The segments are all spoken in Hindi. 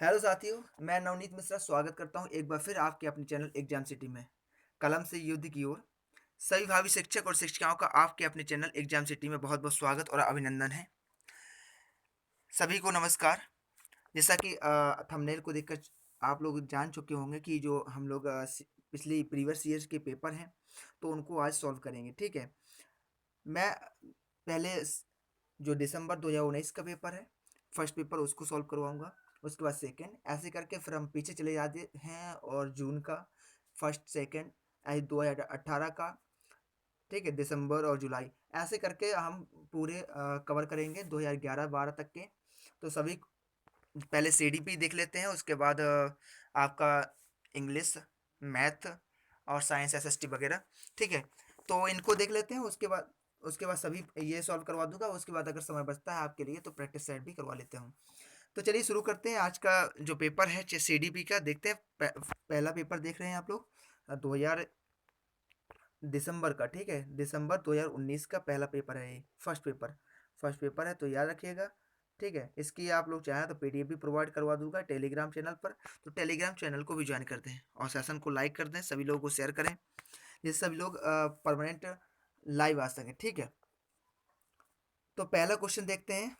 हेलो साथियों, मैं नवनीत मिश्रा स्वागत करता हूं एक बार फिर आपके अपने चैनल एग्जाम सिटी में। कलम से युद्ध की ओर सभी भावी शिक्षक और शिक्षिकाओं का आपके अपने चैनल एग्जाम सिटी में बहुत बहुत स्वागत और अभिनंदन है। सभी को नमस्कार। जैसा कि थंबनेल को देखकर आप लोग जान चुके होंगे कि जो हम लोग पिछली प्रीवियस ईयर्स के पेपर हैं तो उनको आज सॉल्व करेंगे। ठीक है। मैं पहले जो दिसंबर 2019 का पेपर है, फर्स्ट पेपर उसको सॉल्व करवाऊंगा। उसके बाद सेकंड, ऐसे करके फिर हम पीछे चले जाते हैं और जून का फर्स्ट सेकंड, ऐसे 2018 का, ठीक है, दिसंबर और जुलाई, ऐसे करके हम पूरे कवर करेंगे 2011-12 तक के। तो सभी पहले सीडीपी देख लेते हैं, उसके बाद आपका इंग्लिश, मैथ और साइंस एसएसटी वगैरह। ठीक है, तो इनको देख लेते हैं। उसके बाद सभी ये सॉल्व करवा दूंगा। उसके बाद अगर समय बचता है आपके लिए तो प्रैक्टिस सेट भी करवा लेते हूँ। तो चलिए शुरू करते हैं आज का जो पेपर है सीडीपी का। देखते हैं पहला पेपर देख रहे हैं आप लोग, 2000 दिसंबर का। ठीक है, दिसंबर 2019 का पहला पेपर है ये, फर्स्ट पेपर है तो याद रखिएगा। ठीक है, इसकी आप लोग चाहें तो पीडीएफ भी प्रोवाइड करवा दूंगा टेलीग्राम चैनल पर। तो टेलीग्राम चैनल को भी ज्वाइन कर दें और सेशन को लाइक कर दें, सभी लोगों को शेयर करें जिससे सभी लोग परमानेंट लाइव आ सकें। ठीक है, तो पहला क्वेश्चन देखते हैं।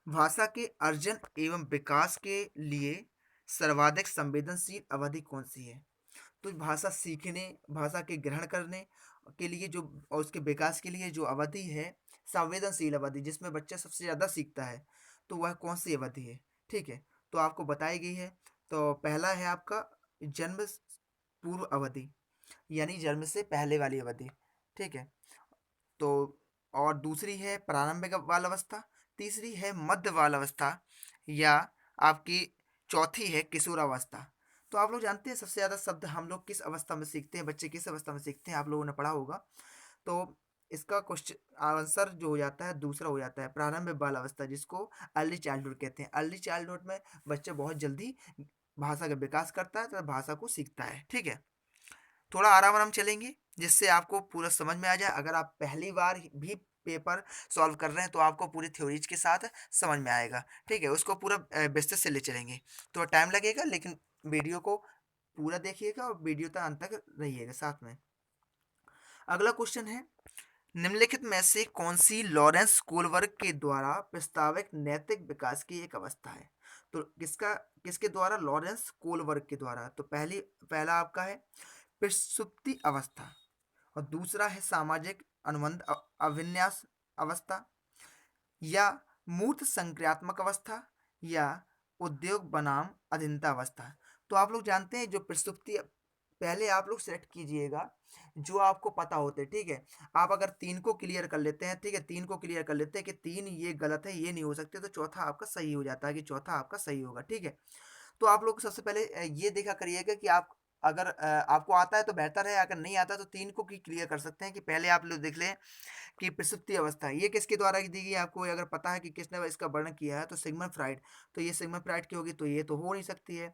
भाषा के अर्जन एवं विकास के लिए सर्वाधिक संवेदनशील अवधि कौन सी है? तो भाषा सीखने, भाषा के ग्रहण करने के लिए जो, और उसके विकास के लिए जो अवधि है, संवेदनशील अवधि जिसमें बच्चा सबसे ज़्यादा सीखता है, तो वह कौन सी अवधि है? ठीक है, तो आपको बताई गई है। तो पहला है आपका जन्म पूर्व अवधि, यानी जन्म से पहले वाली अवधि। ठीक है, तो और दूसरी है प्रारंभिक बाल अवस्था, तीसरी है मध्य बाल अवस्था, या आपकी चौथी है किशोरावस्था। तो आप लोग जानते हैं सबसे ज़्यादा शब्द हम लोग किस अवस्था में सीखते हैं, बच्चे किस अवस्था में सीखते हैं, आप लोगों ने पढ़ा होगा। तो इसका क्वेश्चन आंसर जो हो जाता है दूसरा हो जाता है प्रारंभिक बाल अवस्था, जिसको अर्ली चाइल्डहुड कहते हैं। अर्ली चाइल्डहुड में बच्चा बहुत जल्दी भाषा का विकास करता है, तो भाषा को सीखता है। ठीक है, थोड़ा आराम आराम चलेंगे जिससे आपको पूरा समझ में आ जाए। अगर आप पहली बार भी पेपर सॉल्व कर रहे हैं तो आपको पूरी थ्योरीज के साथ समझ में आएगा। ठीक है, उसको पूरा विस्तृत से ले चलेंगे, तो टाइम लगेगा, लेकिन वीडियो को पूरा देखिएगा और वीडियो तक अंत तक रहिएगा साथ में। अगला क्वेश्चन है, निम्नलिखित में से कौन सी लॉरेंस कोलबर्ग के द्वारा प्रस्तावित नैतिक विकास की एक अवस्था है? तो किसके द्वारा? लॉरेंस कोलबर्ग के द्वारा। तो पहला आपका है प्रसुप्ति अवस्था, और दूसरा है सामाजिक अनुबंध अभिन्यास अवस्था, या मूर्त संक्रियात्मक अवस्था, या उद्योग बनाम अधीनता अवस्था। तो आप लोग जानते हैं जो प्रसुप्ति, पहले आप लोग सेलेक्ट कीजिएगा जो आपको पता होते हैं। ठीक है, आप अगर तीन को क्लियर कर लेते हैं, ठीक है, तीन को क्लियर कर लेते हैं कि तीन ये गलत है, ये नहीं हो सकते, तो चौथा आपका सही हो जाता है कि चौथा आपका सही होगा। ठीक है, तो आप लोग सबसे पहले ये देखा करिएगा कि आप अगर आपको आता है तो बेहतर है, अगर नहीं आता तो तीन को क्लियर कर सकते हैं। कि पहले आप लोग देख लें कि प्रसुप्ति अवस्था ये किसके द्वारा दी गई है, आपको अगर पता है कि किसने इसका वर्णन किया है तो सिगमंड फ्राइड। तो ये सिगमंड फ्राइड की होगी, तो ये तो हो नहीं सकती है।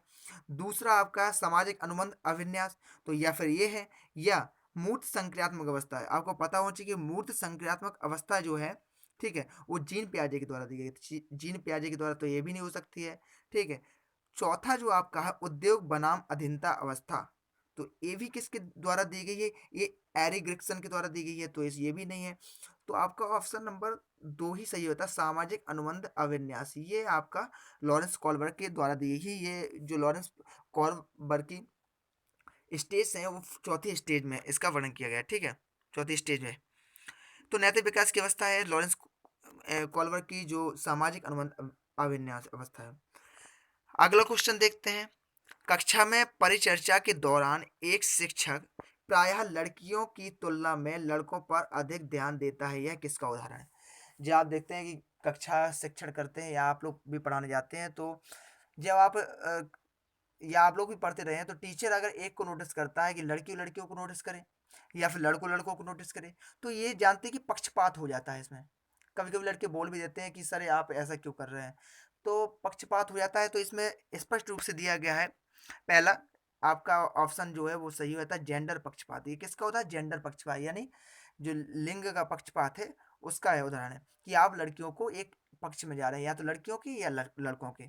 दूसरा आपका सामाजिक अनुबंध अभिन्यास, तो या फिर ये है, या मूर्त संक्रियात्मक अवस्था है। आपको पता होना चाहिए कि मूर्त संक्रियात्मक अवस्था जो है, ठीक है, वो जीन पियाजे के द्वारा दी गई है। जीन पियाजे के द्वारा तो ये भी नहीं हो सकती है। ठीक है, चौथा जो आपका है उद्योग बनाम अधीनता अवस्था, तो ये भी किसके द्वारा दी गई है? ये एरिक ग्रिक्सन के द्वारा दी गई है, तो ये भी नहीं है। तो आपका ऑप्शन नंबर दो ही सही होता है, सामाजिक अनुबंध अभिन्यास। ये आपका लॉरेंस कॉलबर्ग के द्वारा दी गई है। ये जो लॉरेंस कॉलबर्ग की स्टेज है वो चौथी स्टेज में इसका वर्णन किया गया है। ठीक है, चौथी स्टेज में। तो नैतिक विकास की अवस्था है लॉरेंस कॉलबर्ग की जो सामाजिक अनुबंध अभिन्यास अवस्था है। अगला क्वेश्चन देखते हैं। कक्षा में परिचर्चा के दौरान एक शिक्षक प्रायः लड़कियों की तुलना में लड़कों पर अधिक ध्यान देता है, यह किसका उदाहरण है? जब आप देखते हैं कि कक्षा शिक्षण करते हैं या आप लोग भी पढ़ाने जाते हैं, तो जब आप या आप लोग भी पढ़ते रहे हैं, तो टीचर अगर एक को नोटिस करता है कि लड़की लड़कियों को नोटिस करे या फिर लड़कों लड़कों को नोटिस करे, तो ये जानते हैं कि पक्षपात हो जाता है इसमें। कभी कभी लड़के बोल भी देते हैं कि सर आप ऐसा क्यों कर रहे हैं, तो पक्षपात हो जाता है। तो इसमें स्पष्ट रूप से दिया गया है, पहला आपका ऑप्शन जो है वो सही होता है, जेंडर पक्षपात। ये किसका होता है? जेंडर पक्षपात, यानी जो लिंग का पक्षपात है उसका है उदाहरण है कि आप लड़कियों को एक पक्ष में जा रहे हैं, या तो लड़कियों की या लड़कों के।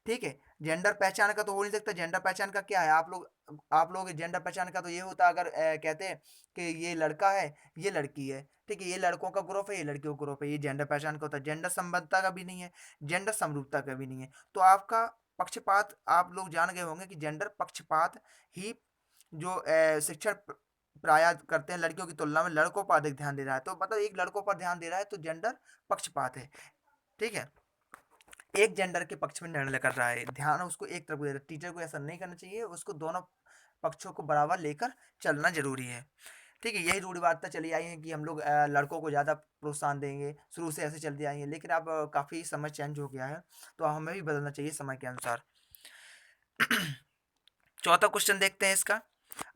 ठीक है। जेंडर पहचान का तो हो नहीं सकता, जेंडर पहचान का क्या है, आप लोग जेंडर पहचान का तो ये होता अगर कहते हैं कि ये लड़का है, ये लड़की है, ठीक है, ये लड़कों का ग्रुप है, ये लड़कियों का ग्रुप है, ये जेंडर पहचान का होता है। जेंडर समबद्धता का भी नहीं है, जेंडर समरूपता का भी नहीं है। तो आपका पक्षपात, आप लोग जान गए होंगे कि जेंडर पक्षपात ही जो शिक्षण प्रायः करते हैं लड़कियों की तुलना में लड़कों पर अधिक ध्यान दे रहा है, तो मतलब एक लड़कों पर ध्यान दे रहा है तो जेंडर पक्षपात है। ठीक है, एक जेंडर के पक्ष में निर्णय कर रहा है, ध्यान उसको एक तरफ दे रहा है। टीचर को ऐसा नहीं करना चाहिए, उसको दोनों पक्षों को बराबर लेकर चलना जरूरी है। ठीक है, यही रूढ़िवादिता चली आई है कि हम लोग लड़कों को ज़्यादा प्रोत्साहन देंगे, शुरू से ऐसे चलती आई है, लेकिन अब काफ़ी समय चेंज हो गया है, तो हमें भी बदलना चाहिए समय के अनुसार। चौथा क्वेश्चन देखते हैं इसका,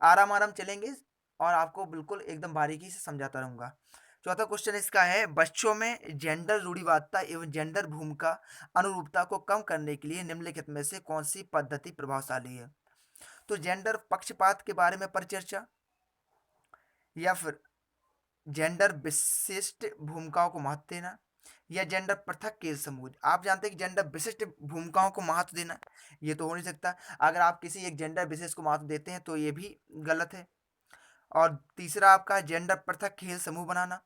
आराम आराम चलेंगे और आपको बिल्कुल एकदम बारीकी से समझाता रहूंगा। चौथा क्वेश्चन इसका है, बच्चों में जेंडर रूढ़िवादिता एवं जेंडर भूमिका अनुरूपता को कम करने के लिए निम्नलिखित में से कौन सी पद्धति प्रभावशाली है? तो जेंडर पक्षपात के बारे में परिचर्चा, या फिर जेंडर विशिष्ट भूमिकाओं को महत्व देना, या जेंडर पृथक के समूह। आप जानते हैं कि जेंडर विशिष्ट भूमिकाओं को महत्व देना ये तो हो नहीं सकता। अगर आप किसी एक जेंडर विशेष को महत्व देते हैं तो ये भी गलत है। और तीसरा आपका जेंडर पृथक खेल समूह बनाना,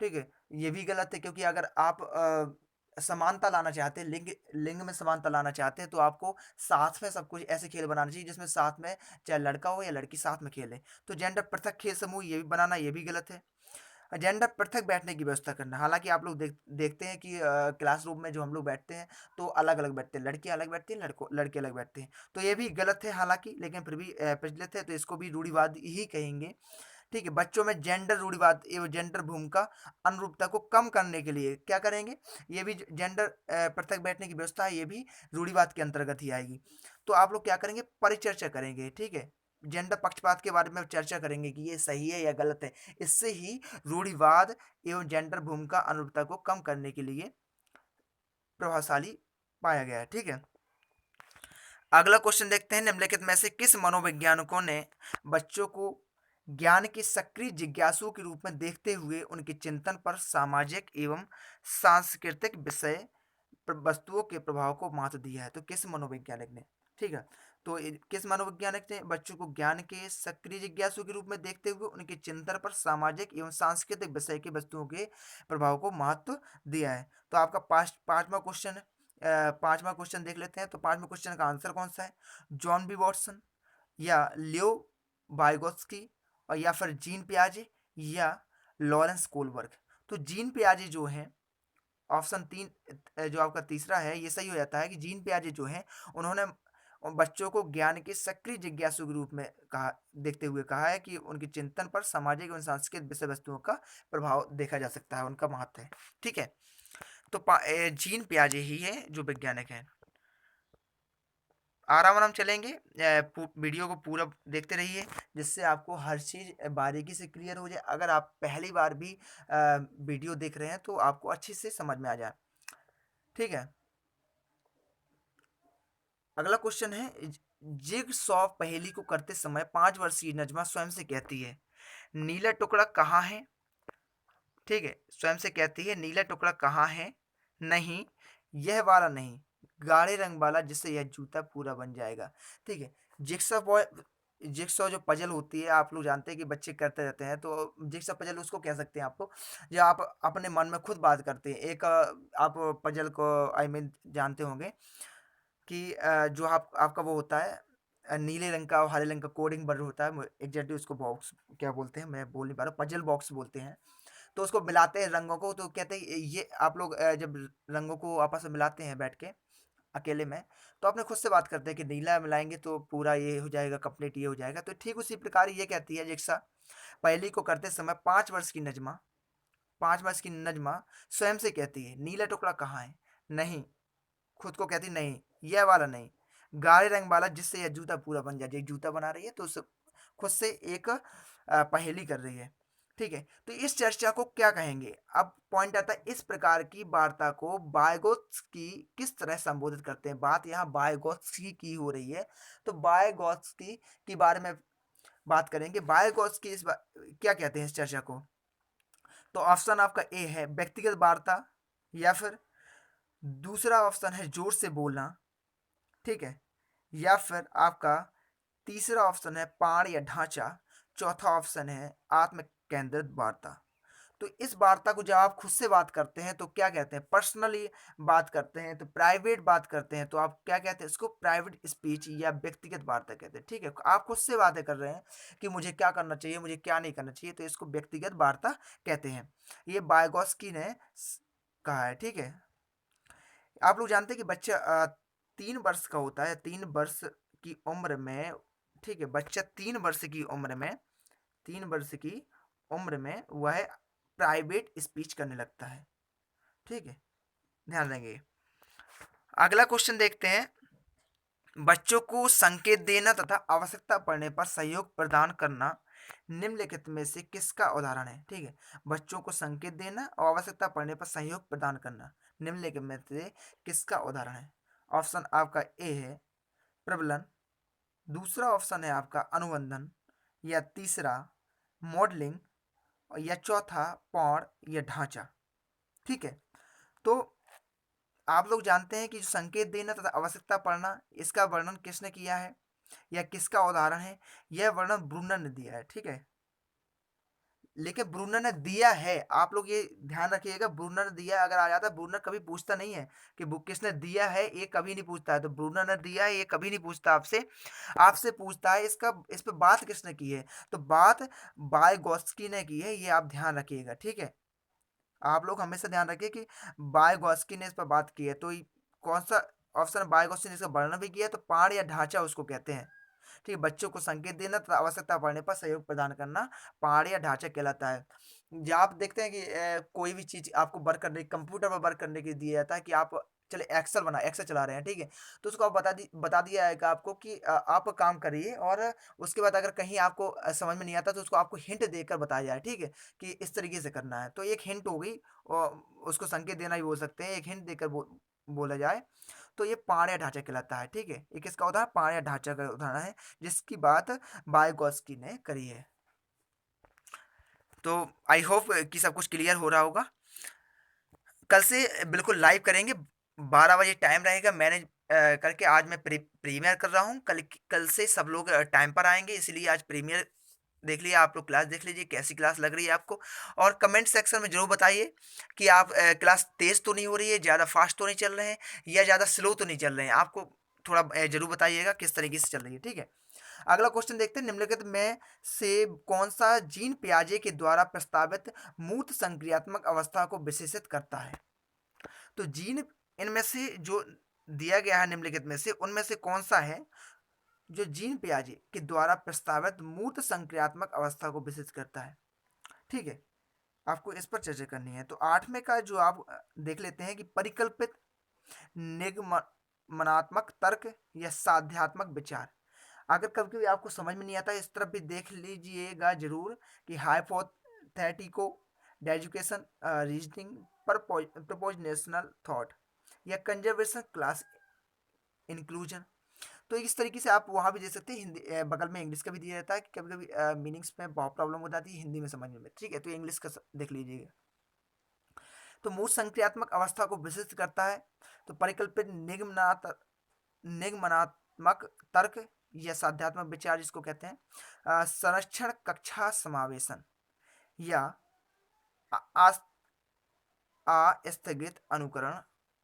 ठीक है, ये भी गलत है, क्योंकि अगर आप समानता लाना चाहते हैं, लिंग लिंग में समानता लाना चाहते हैं, तो आपको साथ में सब कुछ ऐसे खेल बनाना चाहिए जिसमें साथ में चाहे लड़का हो या लड़की साथ में खेले। तो जेंडर पृथक खेल समूह ये भी बनाना ये भी गलत है। जेंडर पृथक बैठने की व्यवस्था करना, हालांकि आप लोग देखते हैं कि क्लासरूम में जो हम लोग बैठते हैं तो अलग अलग बैठते हैं, लड़कियां अलग बैठती हैं, लड़के अलग बैठते हैं, तो ये भी गलत है हालांकि, लेकिन फिर भी प्रचलित है, तो इसको भी रूढ़िवाद ही कहेंगे। ठीक है, बच्चों में जेंडर रूढ़िवाद एवं जेंडर भूमिका अनुरूपता को कम करने के लिए क्या करेंगे, ये भी जेंडर पृथक बैठने की व्यवस्था है, ये भी रूढ़िवाद के अंतर्गत ही आएगी। तो आप लोग क्या करेंगे, परिचर्चा करेंगे, ठीक है, जेंडर पक्षपात के बारे में चर्चा करेंगे कि ये सही है या गलत है। इससे ही रूढ़िवाद एवं जेंडर भूमिका अनुरूपता को कम करने के लिए प्रभावशाली पाया गया है। ठीक है, अगला क्वेश्चन देखते हैं, निम्नलिखित में से किस मनोवैज्ञानिकों ने बच्चों को ज्ञान की सक्रिय जिज्ञासु के रूप में देखते हुए उनके चिंतन पर सामाजिक एवं सांस्कृतिक विषय वस्तुओं के प्रभाव को महत्व दिया है? तो किस मनोवैज्ञानिक ने? ठीक है, तो किस मनोवैज्ञानिक ने बच्चों को ज्ञान के सक्रिय जिज्ञासु के रूप में देखते हुए उनके चिंतन पर सामाजिक एवं सांस्कृतिक विषय की वस्तुओं के प्रभाव को महत्व दिया है? तो आपका पांचवा क्वेश्चन है, पांचवा क्वेश्चन देख लेते हैं। तो पांचवें क्वेश्चन का आंसर कौन सा है? जॉन बी वॉटसन, या लियो वाइगोत्स्की, और या फिर जीन पियाजे, या लॉरेंस कोलबर्ग। तो जीन पियाजे जो है, ऑप्शन तीन, जो आपका तीसरा है ये सही हो जाता है कि जीन पियाजे जो है उन्होंने बच्चों को ज्ञान के सक्रिय जिज्ञासु के रूप में कहा, देखते हुए कहा है कि उनके चिंतन पर सामाजिक एवं सांस्कृतिक विषय वस्तुओं का प्रभाव देखा जा सकता है, उनका महत्व है। ठीक है, तो जीन पियाजे ही है जो वैज्ञानिक है। आराम आराम चलेंगे, वीडियो को पूरा देखते रहिए जिससे आपको हर चीज़ बारीकी से क्लियर हो जाए। अगर आप पहली बार भी वीडियो देख रहे हैं तो आपको अच्छे से समझ में आ जाए। ठीक है, अगला क्वेश्चन है, जिगसॉ पहेली को करते समय 5 वर्षीय नजमा स्वयं से कहती है, नीला टुकड़ा कहाँ है? ठीक है, स्वयं से कहती है नीला टुकड़ा कहाँ है, नहीं, यह वाला नहीं, गाढ़े रंग वाला जिससे यह जूता पूरा बन जाएगा। ठीक है, जिक्सा बॉय जिक्सॉ जो पजल होती है, आप लोग जानते हैं कि बच्चे करते रहते हैं, तो जिक्सा पजल उसको कह सकते हैं आपको, जो आप अपने मन में खुद बात करते हैं। एक आप पजल को आई मीन जानते होंगे कि जो आपका वो होता है, नीले रंग का और हरे रंग का कोडिंग वर्ड होता है, एग्जैक्टली उसको बॉक्स क्या बोलते हैं मैं बोल नहीं पा रहा हूँ, पजल बॉक्स बोलते हैं। तो उसको मिलाते हैं रंगों को, तो कहते हैं ये आप लोग जब रंगों को आपस में मिलाते हैं बैठ के अकेले में, तो अपने खुद से बात करते हैं कि नीला मिलाएंगे तो पूरा ये हो जाएगा, कंप्लीट ये हो जाएगा। तो ठीक उसी प्रकार ये कहती है जिक्सा, पहली को करते समय 5 वर्ष की नजमा स्वयं से कहती है नीला टुकड़ा कहाँ है, नहीं, खुद को कहती नहीं, यह वाला नहीं, गाढ़े रंग वाला जिससे यह जूता पूरा बन जाए। एक जूता बना रही है तो उस खुद से एक पहेली कर रही है। ठीक है, तो इस चर्चा को क्या कहेंगे? अब पॉइंट आता है, इस प्रकार की वार्ता को बायगोत्स्की किस तरह संबोधित करते हैं? बात यहाँ बायगोत्स्की की हो रही है, तो बायगोत्स्की के बारे में बात करेंगे। बायगोत्स्की क्या कहते हैं इस चर्चा को? तो ऑप्शन आपका ए है व्यक्तिगत वार्ता, या फिर दूसरा ऑप्शन है जोर से बोलना, ठीक है, या फिर आपका तीसरा ऑप्शन है पाण या ढांचा, चौथा ऑप्शन है आत्म केंद्रित वार्ता। तो इस वार्ता को जब आप खुद से बात करते हैं तो क्या कहते हैं, पर्सनली बात करते हैं तो प्राइवेट बात करते हैं तो आप क्या कहते हैं, इसको प्राइवेट स्पीच या व्यक्तिगत वार्ता कहते हैं। ठीक है, आप खुद से बातें कर रहे हैं कि मुझे क्या करना चाहिए, मुझे क्या नहीं करना चाहिए, तो इसको व्यक्तिगत वार्ता कहते हैं। ये बायगॉस्की ने कहा है। ठीक है, आप लोग जानते हैं कि बच्चा 3 वर्ष का होता है, 3 वर्ष की उम्र में। ठीक है, बच्चा 3 वर्ष की उम्र में, 3 वर्ष की उम्र में वह प्राइवेट स्पीच करने लगता है। ठीक है, ध्यान देंगे। अगला क्वेश्चन देखते हैं, बच्चों को संकेत देना तथा आवश्यकता पड़ने पर सहयोग प्रदान करना निम्नलिखित में से किसका उदाहरण है। ठीक है, बच्चों को संकेत देना और आवश्यकता पड़ने पर सहयोग प्रदान करना निम्नलिखित में से किसका उदाहरण है। ऑप्शन आपका ए है प्रबलन, दूसरा ऑप्शन है आपका अनुबंधन, या तीसरा मॉडलिंग, या चौथा पौड़ या ढांचा। ठीक है, तो आप लोग जानते हैं कि जो संकेत देना तथा आवश्यकता पड़ना, इसका वर्णन किसने किया है या किसका उदाहरण है। यह वर्णन ब्रूनर ने दिया है। ठीक है, लेकिन ब्रूनर ने दिया है, आप लोग ये ध्यान रखिएगा, ब्रूनर ने दिया अगर आ जाता है, ब्रूनर कभी पूछता नहीं है कि बुक किसने दिया है, ये कभी नहीं पूछता है। तो ब्रूनर ने दिया है, ये कभी नहीं पूछता आपसे, आपसे पूछता है इसका, इस पे बात किसने की है। तो बात बायगॉस्की ने की है, ये आप ध्यान रखिएगा। ठीक है, आप लोग हमेशा ध्यान रखिए कि बायगॉस्की ने इस पर बात की है। तो कौन सा ऑप्शन बायगॉस्की ने इसका वर्णन भी किया है, तो पाड़ या ढांचा उसको कहते हैं। ठीक है, बच्चों को संकेत देना तथा आवश्यकता पड़ने पर सहयोग प्रदान करना पहाड़ या ढांचा कहलाता है। जब आप देखते हैं कि कोई भी चीज आपको वर्क करने, कंप्यूटर पर वर्क करने के लिए दिया जाता है कि आप चले एक्सेल चला रहे हैं। ठीक है, तो उसको आप बता दिया जाएगा आपको कि आप काम करिए, और उसके बाद अगर कहीं आपको समझ में नहीं आता तो उसको आपको हिंट देकर बताया जाए। ठीक है, कि इस तरीके से करना है, तो एक हिंट हो गई, और उसको संकेत देना भी बोल सकते हैं, एक हिंट देकर बोला जाए, तो ये पाड़ या ढांचा कहलाता है। ठीक है, ये किसका उदाहरण, पाड़ या ढांचा का उदाहरण है, जिसकी बात बायगॉस्की ने करी है। तो आई होप कि सब कुछ क्लियर हो रहा होगा। कल से बिल्कुल लाइव करेंगे, 12 बजे टाइम रहेगा, मैनेज करके। आज मैं प्रीमियर कर रहा हूँ, कल से सब लोग टाइम पर आएंगे, इसलिए आज प्रीमियर देख लिया। आप लोग क्लास देख लीजिए कैसी क्लास लग रही है आपको, और कमेंट सेक्शन में जरूर बताइए कि आप क्लास तेज तो नहीं हो रही है, ज़्यादा फास्ट तो नहीं चल रहे हैं, या ज़्यादा स्लो तो नहीं चल रहे हैं। आपको थोड़ा जरूर बताइएगा किस तरीके से चल रही है। ठीक है, अगला क्वेश्चन देखते हैं, निम्नलिखित में से कौन सा जीन पियाजे के द्वारा प्रस्तावित मूर्त संक्रियात्मक अवस्था को विशेषित करता है। तो जीन इनमें से जो दिया गया है निम्नलिखित में से, उनमें से कौन सा है जो जीन पियाजे के द्वारा प्रस्तावित मूर्त संक्रियात्मक अवस्था को विशेषित करता है। ठीक है, आपको इस पर चर्चा करनी है। तो 8वें का जो आप देख लेते हैं कि परिकल्पित निगमनात्मक तर्क या साध्यात्मक विचार। अगर कभी कभी आपको समझ में नहीं आता, इस तरफ भी देख लीजिएगा जरूर कि हाइपोथेटिको डेजुकेशन रीजनिंग प्रपोजनेशनल थॉट या कंजर्वेशन क्लास इंक्लूजन। तो इस तरीके से आप वहाँ भी दे सकते हैं। हिंदी बगल में इंग्लिश का भी दिया जाता है कि कभी कभी मीनिंग्स में बहुत प्रॉब्लम हो जाती है हिंदी में समझने में। ठीक है, तो इंग्लिश का देख लीजिएगा। तो मूल संक्रियात्मक अवस्था को विशिष्ट करता है। तो परिकल्पित निगमनात्मक तर्क या साध्यात्मक विचार जिसको कहते हैं, संरक्षण कक्षा समावेशन, या आ- अस्थगित अनुकरण,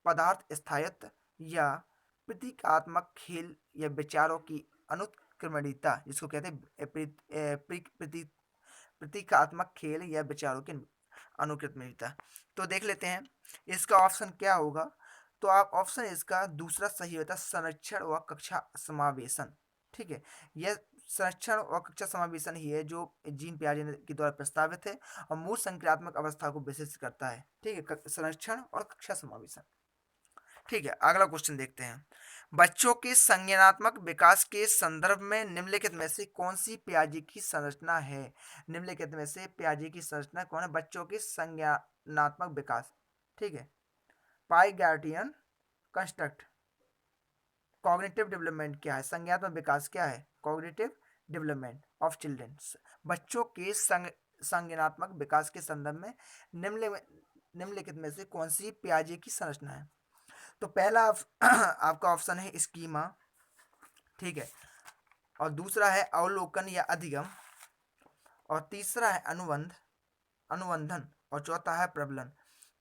पदार्थ स्थायित्व, या प्रतीकात्मक खेल या विचारों की अनुत्क्रमणिता जिसको कहते हैं प्रतीकात्मक खेल या विचारों की अनुक्रमणिता। तो देख लेते हैं इसका ऑप्शन क्या होगा। तो आप ऑप्शन इसका दूसरा सही होता है, संरक्षण व कक्षा समावेशन। ठीक है, यह संरक्षण और कक्षा समावेशन ही है जो जीन पियाजे के द्वारा प्रस्तावित है और मूल संक्रियात्मक अवस्था को विशिष्ट करता है। ठीक है, संरक्षण और कक्षा समावेशन। ठीक है, अगला क्वेश्चन देखते हैं, बच्चों के संज्ञानात्मक विकास के संदर्भ में निम्नलिखित में से कौन सी पियाजे की संरचना है। निम्नलिखित में से पियाजे की संरचना कौन है, बच्चों के संज्ञानात्मक विकास। ठीक है, पाइगैटियन कंस्ट्रक्ट। कॉग्निटिव डेवलपमेंट क्या है, संज्ञानात्मक विकास क्या है, कॉग्निटिव डेवलपमेंट ऑफ चिल्ड्रन। बच्चों के संज्ञानात्मक विकास के संदर्भ में निम्नलिखित में से कौन सी पियाजे की संरचना है। तो पहला आपका ऑप्शन है स्कीमा, ठीक है, और दूसरा है अवलोकन या अधिगम, और तीसरा है अनुबंधन, और चौथा है प्रबलन।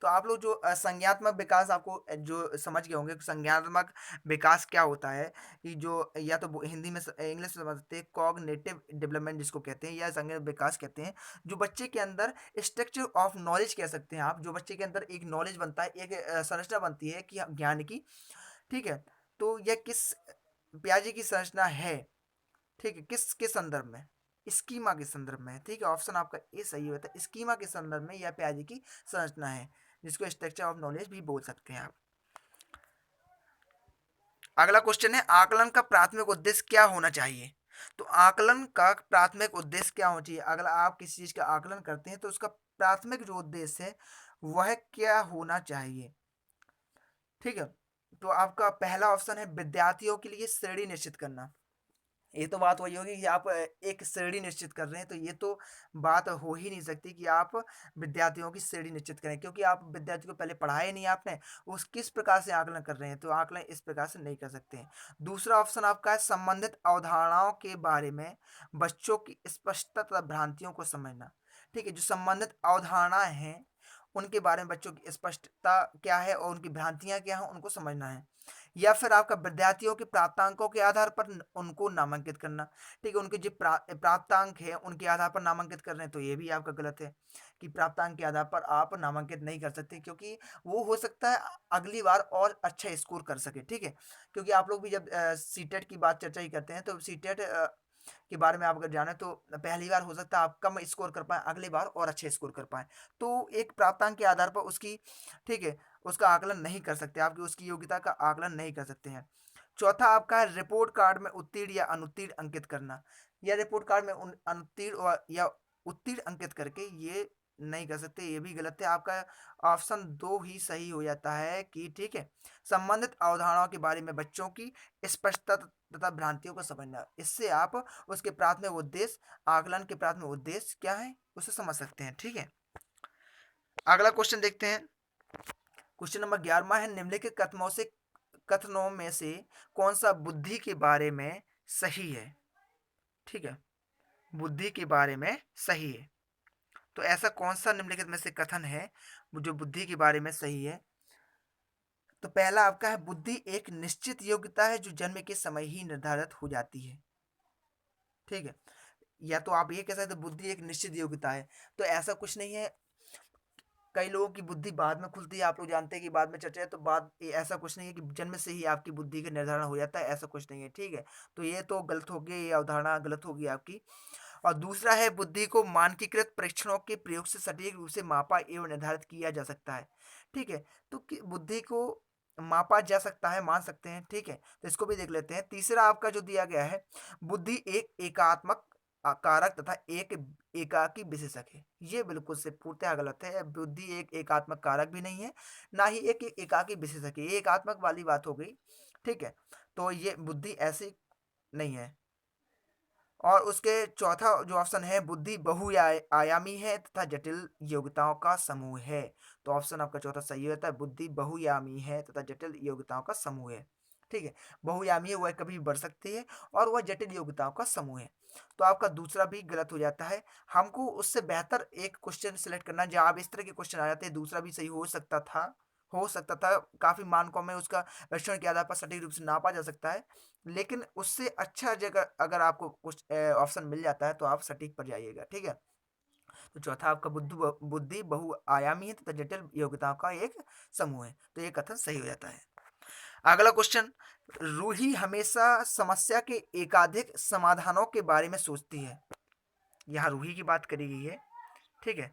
तो आप लोग जो संज्ञात्मक विकास आपको जो समझ गए होंगे, संज्ञात्मक विकास क्या होता है, कि जो या तो हिंदी में इंग्लिश में समझते हैं कॉग्निटिव डेवलपमेंट जिसको कहते हैं, या संज्ञात्मक विकास कहते हैं, जो बच्चे के अंदर स्ट्रक्चर ऑफ नॉलेज कह सकते हैं आप, जो बच्चे के अंदर एक नॉलेज बनता है, एक संरचना बनती है कि ज्ञान की, ठीक है। तो यह किस प्याजे की संरचना है, ठीक है, किसके संदर्भ में, स्कीमा के संदर्भ में, ठीक है, ऑप्शन आपका ए सही होता है, स्कीमा के संदर्भ में यह प्याजे की संरचना है, जिसको स्ट्रक्चर ऑफ नॉलेज भी बोल सकते हैं आप। अगला क्वेश्चन है आकलन का प्राथमिक उद्देश्य क्या होना चाहिए। तो आकलन का प्राथमिक उद्देश्य क्या होना चाहिए, अगर आप किसी चीज का आकलन करते हैं तो उसका प्राथमिक जो उद्देश्य है वह क्या होना चाहिए, ठीक है। तो आपका पहला ऑप्शन है विद्यार्थियों के लिए श्रेणी निश्चित करना। ये तो बात वही होगी कि आप एक श्रेणी निश्चित कर रहे हैं, तो ये तो बात हो ही नहीं सकती कि आप विद्यार्थियों की श्रेणी निश्चित करें, क्योंकि आप विद्यार्थी को पहले पढ़ाया ही नहीं आपने, उस किस प्रकार से आकलन कर रहे हैं, तो आकलन इस प्रकार से नहीं कर सकते हैं। दूसरा ऑप्शन आपका है संबंधित अवधारणाओं के बारे में बच्चों की स्पष्टता तथा भ्रांतियों को समझना, ठीक है, जो संबंधित अवधारणाएं हैं उनके बारे में बच्चों की स्पष्टता क्या है और उनकी भ्रांतियां क्या हैं उनको समझना है। या फिर आपका विद्यार्थियों के प्राप्तांकों के आधार पर उनको नामांकित करना, ठीक है, उनके जो प्राप्तांक है उनके आधार पर नामांकित कर रहे हैं, तो ये भी आपका गलत है कि प्राप्तांक के आधार पर आप नामांकित नहीं कर सकते, क्योंकि वो हो सकता है अगली बार और अच्छा स्कोर कर सके, ठीक है। क्योंकि आप लोग भी जब सीटेट की बात चर्चा ही करते हैं, तो सीटेट के बारे में आप अगर जाने तो पहली बार हो सकता है आप कम स्कोर कर पाए, अगली बार और अच्छे स्कोर कर पाए, तो एक प्राप्तांक के आधार पर उसकी, ठीक है, उसका आकलन नहीं कर सकते, आपकी उसकी योग्यता का आकलन नहीं कर सकते हैं। चौथा आपका है रिपोर्ट कार्ड में उत्तीर्ण या अनुत्तीर्ण अंकित करना, या रिपोर्ट कार्ड में अनुत्तीर्ण या उत्तीर्ण अंकित करके ये नहीं कर सकते, ये भी गलत है। आपका ऑप्शन दो ही सही हो जाता है कि, ठीक है, संबंधित अवधारणाओं के बारे में बच्चों की स्पष्टता तथा भ्रांतियों को समझना, इससे आप उसके प्राथमिक उद्देश्य, आकलन के प्राथमिक उद्देश्य क्या है उसे समझ सकते हैं, ठीक है। अगला क्वेश्चन देखते हैं। क्वेश्चन नंबर 11 है निम्नलिखित कथनों में से कौन सा बुद्धि के बारे में सही है, ठीक है, बुद्धि के बारे में सही है। तो ऐसा कौन सा निम्नलिखित में से कथन है जो बुद्धि के बारे में सही है। तो पहला आपका है बुद्धि एक निश्चित योग्यता है जो जन्म के समय ही निर्धारित हो जाती है, ठीक है। या तो आप ये कह सकते हैं बुद्धि एक निश्चित योग्यता है, तो ऐसा कुछ नहीं है। कई लोगों की बुद्धि बाद में खुलती है, आप लोग जानते हैं कि बाद में चर्चा है, तो ऐसा कुछ नहीं है कि जन्म से ही आपकी बुद्धि का निर्धारण हो जाता है, ऐसा कुछ नहीं है, ठीक है। तो ये तो गलत हो गई, ये अवधारणा गलत होगी आपकी। और दूसरा है बुद्धि को मानकीकृत परीक्षणों के प्रयोग से सटीक रूप से मापा एवं निर्धारित किया जा सकता है, ठीक है। तो बुद्धि को मापा जा सकता है, मान सकते हैं, ठीक है, तो इसको भी देख लेते हैं। तीसरा आपका जो दिया गया है बुद्धि एक एकात्मक कारक तथा एक एकाकी विशेषक है, ये बिल्कुल से पूर्णतः गलत है। बुद्धि एक एकात्मक कारक भी नहीं है, ना ही एक एकाकी विशेषक है, ये एकात्मक वाली बात हो गई, ठीक है। तो ये बुद्धि ऐसी नहीं है। और उसके चौथा जो ऑप्शन है बुद्धि बहुआयामी है तथा जटिल योग्यताओं का समूह है। तो ऑप्शन आपका चौथा सही होता है, बुद्धि बहुआयामी है तथा जटिल योग्यताओं का समूह है, ठीक है। बहुआयामी है, वह कभी भी बढ़ सकती है, और वह जटिल योग्यताओं का समूह है। तो आपका दूसरा भी गलत हो जाता है। हमको उससे बेहतर एक क्वेश्चन सिलेक्ट करना, जहाँ आप इस तरह के क्वेश्चन आ जाते हैं, दूसरा भी सही हो सकता था काफी मानकों में उसका परीक्षण के आधार पर सटीक रूप से नापा जा सकता है, लेकिन उससे अच्छा जगह अगर आपको कुछ ऑप्शन मिल जाता है तो आप सटीक पर जाइएगा, ठीक है। तो चौथा आपका बुद्धि बहुआयामी है तथा जटिल योग्यताओं का एक समूह है, तो ये कथन सही हो जाता है। अगला क्वेश्चन, रूही हमेशा समस्या के एकाधिक समाधानों के बारे में सोचती है। यहाँ रूही की बात करी गई है, ठीक है।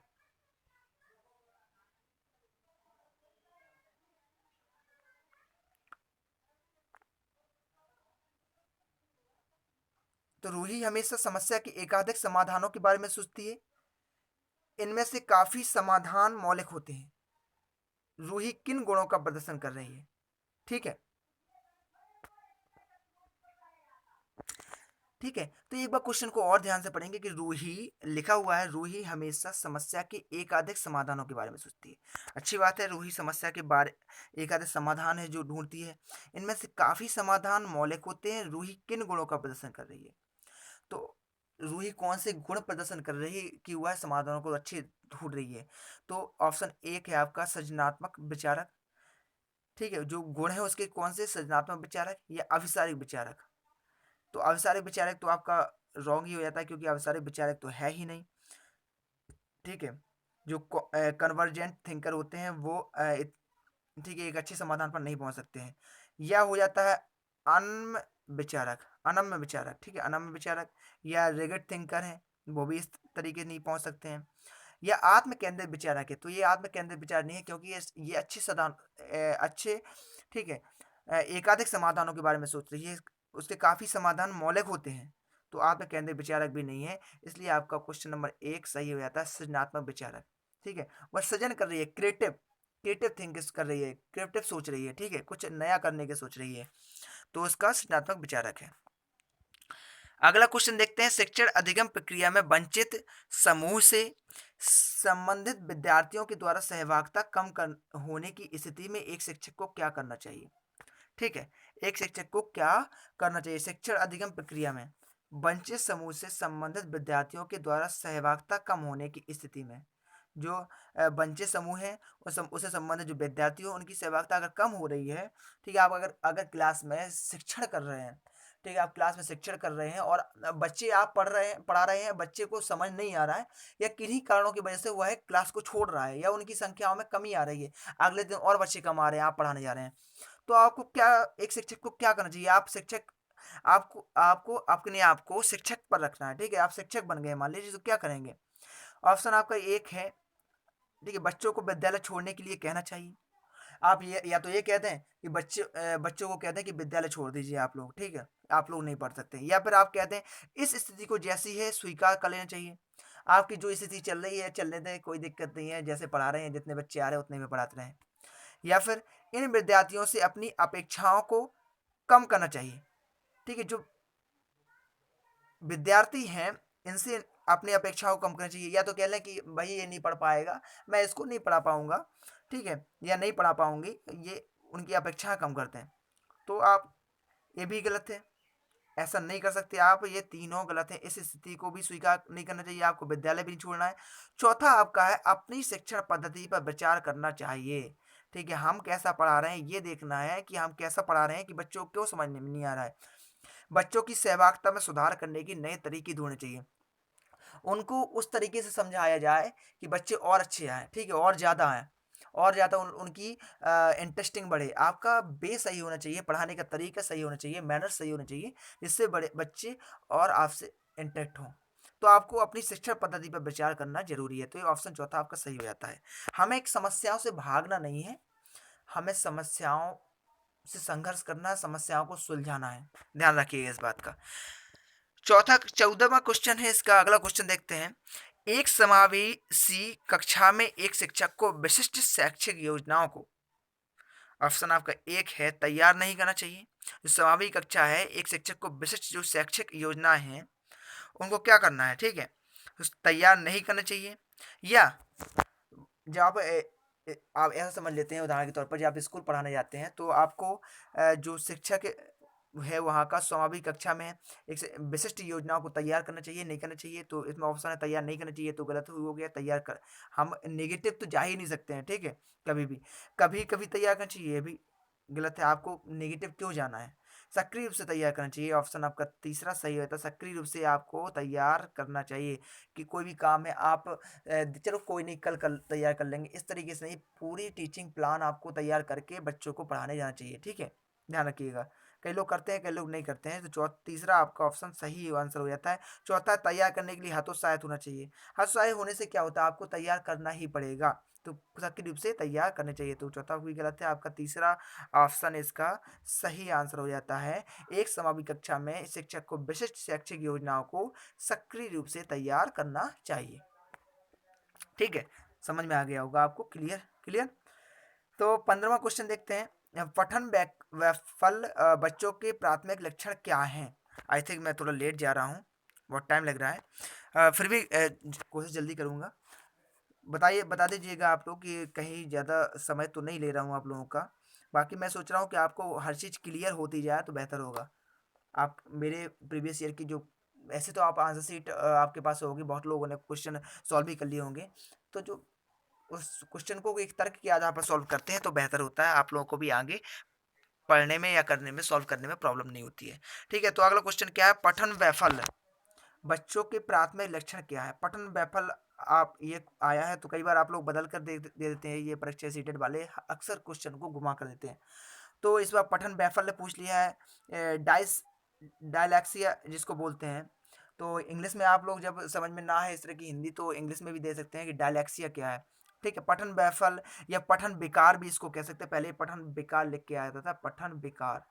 तो रूही हमेशा समस्या के एकाधिक समाधानों के बारे में सोचती है, इनमें से काफी समाधान मौलिक होते हैं। रूही किन गुणों का प्रदर्शन कर रही है, ठीक है। ठीक है, तो एक बार क्वेश्चन को और ध्यान से पढ़ेंगे कि रूही लिखा हुआ है, रूही हमेशा समस्या के एकाधिक समाधानों के बारे में सोचती है। अच्छी बात है, रूही समस्या के बारे एकाधिक समाधान है जो ढूंढती है। इनमें से काफी समाधान मौलिक होते हैं। रूही किन गुणों का प्रदर्शन कर रही है? तो रूही कौन से गुण प्रदर्शन कर रही है कि वह समाधानों को अच्छे ढूंढ रही है? तो ऑप्शन एक है आपका सृजनात्मक विचारक। ठीक है, जो गुण है उसके कौन से, सृजनात्मक विचारक या अभिसारिक विचारक? तो अभिसारिक विचारक तो आपका रॉन्ग ही हो जाता है, क्योंकि अभिसारिक विचारक तो है ही नहीं। ठीक है, जो कन्वर्जेंट थिंकर होते हैं वो ठीक है, एक अच्छे समाधान पर नहीं पहुंच सकते हैं। या हो जाता है अनम्य विचारक, अनम्य विचारक। ठीक है, अनम्य विचारक या रिगिड थिंकर है, वो भी इस तरीके नहीं पहुंच सकते हैं। या आत्म केंद्रित विचारक है, तो ये आत्म केंद्रित विचार नहीं है, क्योंकि ये अच्छे अच्छे, ठीक है, एकाधिक समाधानों के बारे में सोच रही है। उसके काफी समाधान मौलिक होते हैं, तो आत्म केंद्रित विचारक भी नहीं है। इसलिए आपका क्वेश्चन नंबर एक सही हो जाता है, सृजनात्मक विचारक। ठीक है, वह सृजन कर रही है, क्रिएटिव क्रिएटिव थिंकिंग कर रही है, क्रिएटिव सोच रही है। ठीक है, कुछ नया करने की सोच रही है, तो उसका सृजनात्मक विचारक है। अगला क्वेश्चन देखते हैं, शिक्षण अधिगम प्रक्रिया में वंचित समूह से संबंधित विद्यार्थियों के द्वारा सहभागिता कम कर होने की स्थिति में एक शिक्षक को क्या करना चाहिए? ठीक है, एक शिक्षक को क्या करना चाहिए शिक्षण अधिगम प्रक्रिया में वंचित समूह से संबंधित विद्यार्थियों के द्वारा सहभागिता कम होने की स्थिति में? जो वंचित समूह है, उससे संबंधित जो विद्यार्थी हो उनकी सहभागिता अगर कम हो रही है। ठीक है, आप अगर अगर क्लास में शिक्षण कर रहे हैं, ठीक है, आप क्लास में शिक्षण कर रहे हैं और बच्चे आप पढ़ा रहे हैं, बच्चे को समझ नहीं आ रहा है, या किन्हीं कारणों की वजह से वह क्लास को छोड़ रहा है, या उनकी संख्याओं में कमी आ रही है, अगले दिन और बच्चे कम आ रहे हैं, आप पढ़ाने जा रहे हैं, तो आपको क्या, एक शिक्षक को क्या करना चाहिए? आप शिक्षक, आपको आपको अपने आप को शिक्षक पर रखना है। ठीक है, आप शिक्षक बन गए मान लीजिए, तो क्या करेंगे? ऑप्शन आपका एक है, ठीक है, बच्चों को विद्यालय छोड़ने के लिए कहना चाहिए। आप ये या तो ये कहते हैं कि बच्चों को कहते हैं कि विद्यालय छोड़ दीजिए आप लोग, ठीक है, आप लोग नहीं पढ़ सकते, या फिर आप कहते हैं इस स्थिति को जैसी है स्वीकार कर लेना चाहिए। आपकी जो स्थिति चल रही है चलने दें, कोई दिक्कत नहीं है, जैसे पढ़ा रहे हैं, जितने बच्चे आ रहे हैं उतने में पढ़ाते रहें। या फिर इन विद्यार्थियों से अपनी अपेक्षाओं को कम करना चाहिए। ठीक है, जो विद्यार्थी हैं इनसे अपनी अपेक्षाओं को कम करना चाहिए, या तो कह लें कि भाई ये नहीं पढ़ पाएगा, मैं इसको नहीं पढ़ा पाऊंगा, ठीक है, या नहीं पढ़ा पाऊंगी, ये उनकी अपेक्षाएं कम करते हैं। तो आप, ये भी गलत है, ऐसा नहीं कर सकते आप, ये तीनों गलत है। इस स्थिति को भी स्वीकार नहीं करना चाहिए, आपको विद्यालय भी नहीं छोड़ना है। चौथा आपका है अपनी शिक्षण पद्धति पर विचार करना चाहिए। ठीक है, हम कैसा पढ़ा रहे हैं ये देखना है, कि हम कैसा पढ़ा रहे हैं कि बच्चों को क्यों समझ में नहीं आ रहा है। बच्चों की सहभागिता में सुधार करने की नए तरीके ढूंढने चाहिए, उनको उस तरीके से समझाया जाए कि बच्चे और अच्छे आएँ, ठीक है, और ज़्यादा आएँ, और ज़्यादा उनकी इंटरेस्टिंग बढ़े। आपका बेस सही होना चाहिए, पढ़ाने का तरीका सही होना चाहिए, मैनर्स सही होना चाहिए, जिससे बड़े बच्चे और आपसे इंटरेक्ट हों। तो आपको अपनी शिक्षण पद्धति पर विचार करना ज़रूरी है, तो ये ऑप्शन चौथा आपका सही हो जाता है। हमें एक समस्याओं से भागना नहीं है, हमें समस्याओं से संघर्ष करना है, समस्याओं को सुलझाना है। ध्यान रखिएगा इस बात का। चौथा 14वां क्वेश्चन है इसका, अगला क्वेश्चन देखते हैं। एक समावेशी कक्षा में एक शिक्षक को विशिष्ट शैक्षिक योजनाओं को, ऑप्शन आपका एक है तैयार नहीं करना चाहिए। जो समावेशी कक्षा है, एक शिक्षक को विशिष्ट जो शैक्षिक योजनाएं हैं उनको क्या करना है, ठीक है, तैयार नहीं करना चाहिए। या जब आप आप ऐसा समझ लेते हैं, उदाहरण के तौर पर जब आप स्कूल पढ़ाने जाते हैं, तो आपको जो शिक्षक है वहाँ का समावेशी कक्षा में एक विशिष्ट योजनाओं को तैयार करना चाहिए, नहीं करना चाहिए? तो इसमें ऑप्शन है तैयार नहीं करना चाहिए, तो गलत हो गया। तैयार कर, हम नेगेटिव तो जा ही नहीं सकते हैं, ठीक है, कभी भी, कभी कभी तैयार करना चाहिए, ये भी गलत है। आपको नेगेटिव क्यों जाना है? सक्रिय रूप से तैयार करना चाहिए, ऑप्शन आपका तीसरा सही होता है। सक्रिय रूप से आपको तैयार करना चाहिए, कि कोई भी काम है आप चलो कोई नहीं, कल कल तैयार कर लेंगे, इस तरीके से नहीं, पूरी टीचिंग प्लान आपको तैयार करके बच्चों को पढ़ाने जाना चाहिए। ठीक है, ध्यान रखिएगा। कई लोग करते हैं, कई लोग नहीं करते हैं, तो तीसरा आपका ऑप्शन सही आंसर हो जाता है। चौथा, तैयार करने के लिए हतोत्साहित होना चाहिए। हतोत्साहित होने से क्या होता है? आपको तैयार करना ही पड़ेगा, तो सक्रिय रूप से तैयार करने चाहिए, तो चौथा भी गलत है। आपका तीसरा ऑप्शन इसका सही आंसर हो जाता है। एक समावेशी कक्षा में शिक्षक को विशिष्ट शैक्षिक योजनाओं को सक्रिय रूप से तैयार करना चाहिए। ठीक है, समझ में आ गया होगा आपको, क्लियर क्लियर। तो 15वां क्वेश्चन देखते हैं। पठन वैफल बच्चों के प्राथमिक लक्षण क्या हैं? आई थिंक मैं थोड़ा लेट जा रहा हूँ, बहुत टाइम लग रहा है। फिर भी कोशिश जल्दी करूँगा। बता दीजिएगा आप लोग कि कहीं ज़्यादा समय तो नहीं ले रहा हूँ आप लोगों का। बाकी मैं सोच रहा हूँ कि आपको हर चीज़ क्लियर होती जाए तो बेहतर होगा। आप मेरे प्रीवियस ईयर की जो, ऐसे तो आप आंसर शीट आपके पास होगी, बहुत लोगों ने क्वेश्चन सॉल्व भी कर लिए होंगे। तो जो उस क्वेश्चन को एक तर्क के आधार पर सॉल्व करते हैं तो बेहतर होता है, आप लोगों को भी आगे पढ़ने में या करने में, सॉल्व करने में प्रॉब्लम नहीं होती है। ठीक है, तो अगला क्वेश्चन क्या है, पठन वैफल्य बच्चों के प्राथमिक लक्षण क्या है। पठन वैफल्य आप ये आया है तो कई बार आप लोग बदल कर दे देते हैं, ये परीक्षा सीटेड वाले अक्सर क्वेश्चन को घुमा कर देते हैं। तो इस बार पठन वैफल्य पूछ लिया है, डाइस डायलैक्सिया जिसको बोलते हैं। तो इंग्लिश में आप लोग जब समझ में ना है इस तरह की हिंदी, तो इंग्लिश में भी दे सकते हैं कि डायलैक्सिया क्या है। ठीक है, पठन वैफल्य या पठन विकार भी इसको कह सकते हैं। पहले पठन विकार लिख के आया था, पठन विकार।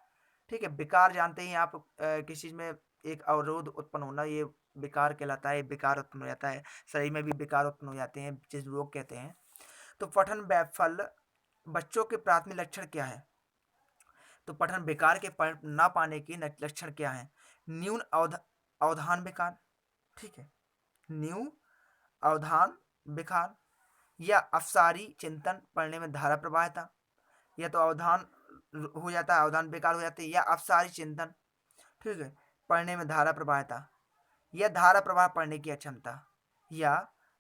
ठीक है, विकार जानते ही आप, किसी चीज में एक अवरोध उत्पन्न होना, ये विकार कहलाता है, विकार उत्पन्न हो जाता है। शरीर में भी विकार उत्पन्न हो जाते हैं, जिस रोग कहते हैं। तो पठन वैफल्य बच्चों के प्राथमिक लक्षण क्या है। तो पठन विकार के पढ़ ना पाने के लक्षण क्या है। न्यून अवधान विकार। ठीक है, न्यून अवधान विकार, या अवसारी चिंतन, पढ़ने में धारा प्रवाहिता। या तो अवधान हो जाता है, अवधान बेकार हो जाती है, या अवसारी चिंतन। ठीक है, पढ़ने में धारा प्रवाहिता, या धारा प्रवाह पढ़ने की अक्षमता, या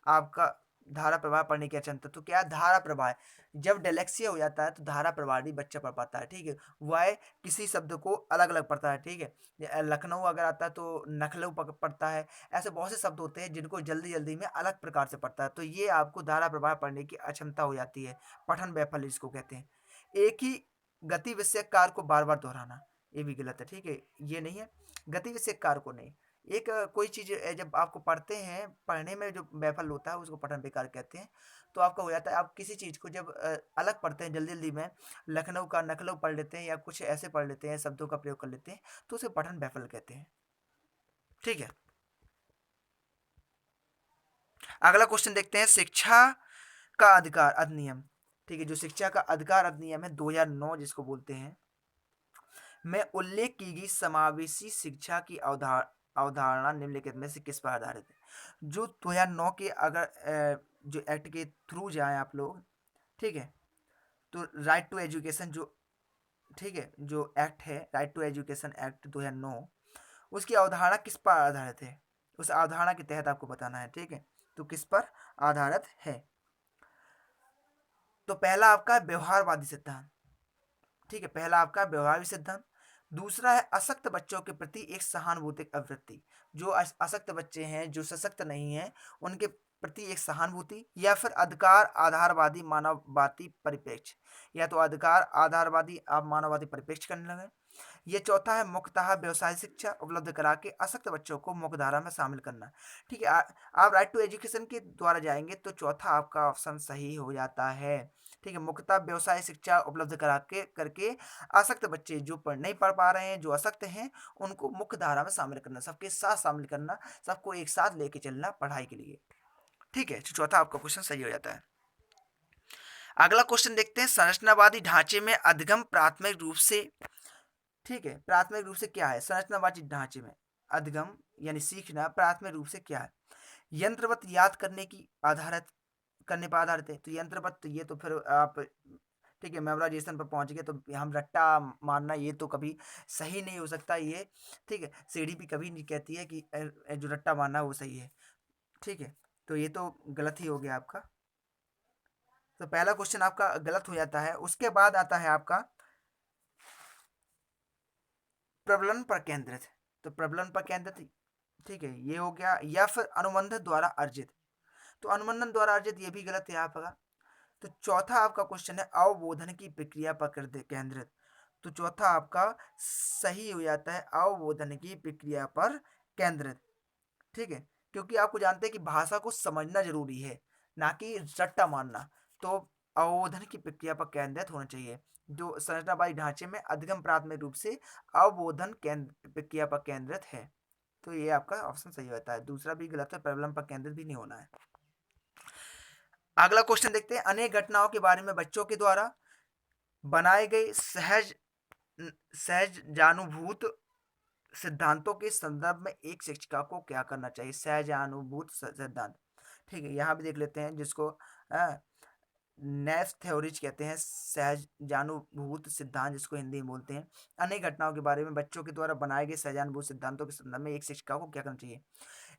आपका धारा प्रवाह पढ़ने की अक्षमता। तो क्या है, धारा प्रवाह, जब डेलेक्सिया हो जाता है तो धारा प्रवाह नहीं बच्चा पढ़ पाता है। ठीक है, वह किसी शब्द को अलग अलग पढ़ता है। ठीक है, लखनऊ अगर आता है तो नखलऊ पढ़ता है। ऐसे बहुत से शब्द होते हैं जिनको जल्दी जल्दी में अलग प्रकार से पढ़ता है, तो ये आपको धारा प्रवाह पढ़ने की अक्षमता हो जाती है। पठन वैफल्य इसको कहते हैं। एक ही गति विषयक कार्य को बार बार दोहराना, ये भी गलत है। ठीक है, ये नहीं है, गति विषयक कार्य को नहीं। एक कोई चीज़ जब आपको पढ़ते हैं, पढ़ने में जो वैफल्य होता है उसको पठन विकार कहते हैं। तो आपका हो जाता है, आप किसी चीज़ को जब अलग पढ़ते हैं जल्दी जल्दी में, लखनऊ का नखलऊ पढ़ लेते हैं या कुछ ऐसे पढ़ लेते हैं, शब्दों का प्रयोग कर लेते हैं, तो उसे पठन वैफल्य कहते हैं। ठीक है, अगला क्वेश्चन देखते हैं, शिक्षा का अधिकार अधिनियम। ठीक है, जो शिक्षा का अधिकार अधिनियम है 2009 जिसको बोलते हैं, में उल्लेख की गई समावेशी शिक्षा की अवधारणा निम्नलिखित में से किस पर आधारित है। जो 2009 के अगर जो एक्ट के थ्रू जाए आप लोग, ठीक है, तो राइट टू एजुकेशन जो, ठीक है, जो एक्ट है राइट टू एजुकेशन एक्ट 2009, उसकी अवधारणा किस पर आधारित है, उस अवधारणा के तहत आपको बताना है। ठीक है, तो किस पर आधारित है। तो पहला आपका व्यवहारवादी सिद्धांत। ठीक है, पहला आपका व्यवहारिक सिद्धांत। दूसरा है अशक्त बच्चों के प्रति एक सहानुभूतिक अवृत्ति। जो अशक्त बच्चे हैं, जो सशक्त नहीं हैं, उनके प्रति एक सहानुभूति, या फिर अधिकार आधारवादी मानववादी परिप्रेक्ष्य। या तो अधिकार आधारवादी आप मानववादी परिप्रेक्ष्य करने लगे। ये चौथा है मुख्यतः व्यवसाय शिक्षा उपलब्ध करा के अशक्त बच्चों को मुख्य धारा में शामिल करना। ठीक है, आप राइट टू एजुकेशन के द्वारा जाएंगे तो चौथा आपका ऑप्शन सही हो जाता है। ठीक है, मुख्यतः व्यवसाय शिक्षा उपलब्ध करा के करके आसक्त बच्चे जो नहीं पढ़ पा रहे हैं, जो असक्त हैं, उनको मुख्य धारा में शामिल करना, सबके साथ शामिल करना, सबको एक साथ लेके चलना पढ़ाई के लिए। ठीक है, तो चौथा आपका क्वेश्चन सही हो जाता है। अगला क्वेश्चन देखते हैं, संरचनावादी ढांचे में अधिगम प्राथमिक रूप से, ठीक है, प्राथमिक रूप से क्या है। संरचनावादी ढांचे में अधिगम यानी सीखना प्राथमिक रूप से क्या है। यंत्रवत याद करने की आधारित, करने पर आधारित है। तो यंत्रवत, तो ये तो फिर आप, ठीक है, मेमोराइजेशन पर पहुंच गए, तो हम रट्टा मारना ये तो कभी सही नहीं हो सकता ये। ठीक है, सीढ़ी भी कभी नहीं कहती है कि जो रट्टा मारना वो सही है। ठीक है, तो ये तो गलत ही हो गया आपका। तो पहला क्वेश्चन आपका गलत हो जाता है। उसके बाद आता है आपका प्रबलन पर केंद्रित। तो प्रबलन पर केंद्रित, ठीक है, ये हो गया। या फिर अनुबंध द्वारा अर्जित। तो अनुबंधन द्वारा अर्जित ये भी गलत है आपका। तो चौथा आपका क्वेश्चन है अवबोधन की प्रक्रिया पर केंद्रित। तो चौथा आपका सही हो जाता है अवबोधन की प्रक्रिया पर केंद्रित। ठीक है, क्योंकि आपको जानते हैं कि भाषा को समझना जरूरी है, ना कि रट्टा मारना। तो अवबोधन की प्रक्रिया पर केंद्रित होना चाहिए। जो संरचनावादी ढांचे में अधिगम प्राथमिक रूप से अवबोधन केंद्र प्रक्रिया पर केंद्रित है। तो ये आपका ऑप्शन सही होता है। दूसरा भी गलत है, प्रॉब्लम पर केंद्रित भी नहीं होना है। अगला क्वेश्चन देखते हैं, अनेक घटनाओं के बारे में बच्चों के द्वारा बनाए गए सहज सहज जानुभूत सिद्धांतों के संदर्भ में एक शिक्षिका को क्या करना चाहिए? सहजानुभूत सिद्धांत। ठीक है, यहाँ भी देख लेते हैं जिसको नैफ थ्योरीज कहते हैं, सहजानुभूत सिद्धांत जिसको हिंदी में बोलते हैं। अनेक घटनाओं के बारे में बच्चों के द्वारा बनाए गए सहजानुभूत सिद्धांतों के संदर्भ में एक शिक्षिका को क्या करना चाहिए?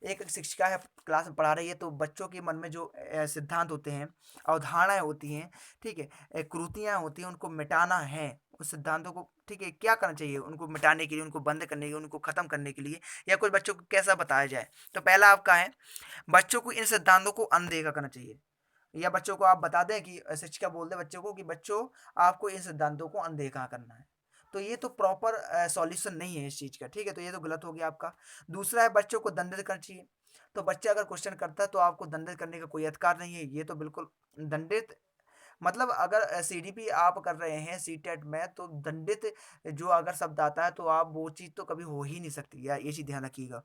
एक शिक्षिका है, क्लास में पढ़ा रही है, तो बच्चों के मन में जो सिद्धांत होते हैं, अवधारणाएं होती हैं, ठीक है, कृतियां होती हैं, उनको मिटाना है। उस सिद्धांतों को, ठीक है, क्या करना चाहिए उनको मिटाने के लिए, उनको बंद करने के लिए, उनको खत्म करने के लिए, या कुछ बच्चों को कैसा बताया जाए? तो पहला आपका है, बच्चों को इन सिद्धांतों को अनदेखा करना चाहिए। या बच्चों को आप बता दें कि शिक्षिका बोल दे बच्चों को कि बच्चों, आपको इन सिद्धांतों को अनदेखा करना है। तो ये तो प्रॉपर सॉल्यूशन नहीं है इस चीज़ का, ठीक है, तो ये तो गलत हो गया आपका। दूसरा है, बच्चों को दंडित करना चाहिए। तो बच्चा अगर क्वेश्चन करता है तो आपको दंडित करने का कोई अधिकार नहीं है, ये तो बिल्कुल दंडित, मतलब अगर सीडीपी आप कर रहे हैं सीटेट में, तो दंडित जो अगर शब्द आता है तो आप वो चीज़ तो कभी हो ही नहीं सकती, या ये चीज़ ध्यान रखिएगा।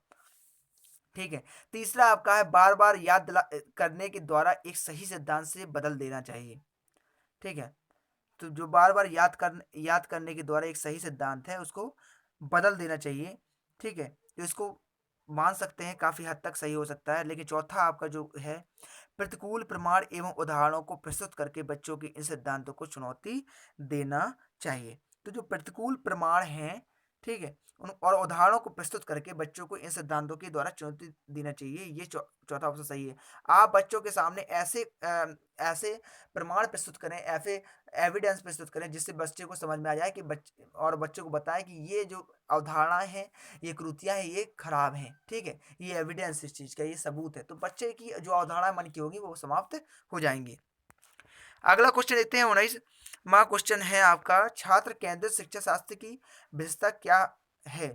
ठीक है। तीसरा आपका है, बार बार याद दिला करने के द्वारा एक सही सिद्धांत से बदल देना चाहिए। ठीक है, तो जो बार बार याद करने के द्वारा एक सही सिद्धांत है उसको बदल देना चाहिए। ठीक है, तो इसको मान सकते हैं काफ़ी हद तक सही हो सकता है। लेकिन चौथा आपका जो है, प्रतिकूल प्रमाण एवं उदाहरणों को प्रस्तुत करके बच्चों के इन सिद्धांतों को चुनौती देना चाहिए। तो जो प्रतिकूल प्रमाण हैं, ठीक है, उन और उदाहरणों को प्रस्तुत करके बच्चों को इन सिद्धांतों के द्वारा चुनौती देना चाहिए, ये चौथा ऑप्शन सही है। आप बच्चों के सामने ऐसे ऐसे प्रमाण प्रस्तुत करें, ऐसे एविडेंस प्रस्तुत करें जिससे बच्चे को समझ में आ जाए कि बच्चों को बताएं कि ये जो अवधारणाएं हैं, ये कृतियां हैं, ये खराब हैं। ठीक है, ये एविडेंस इस चीज़ का, ये सबूत है, तो बच्चे की जो अवधारणा मन की होगी वो समाप्त हो जाएंगी। अगला क्वेश्चन देखते हैं 19वां क्वेश्चन है आपका, छात्र केंद्रित शिक्षा शास्त्र की विशेषता क्या है?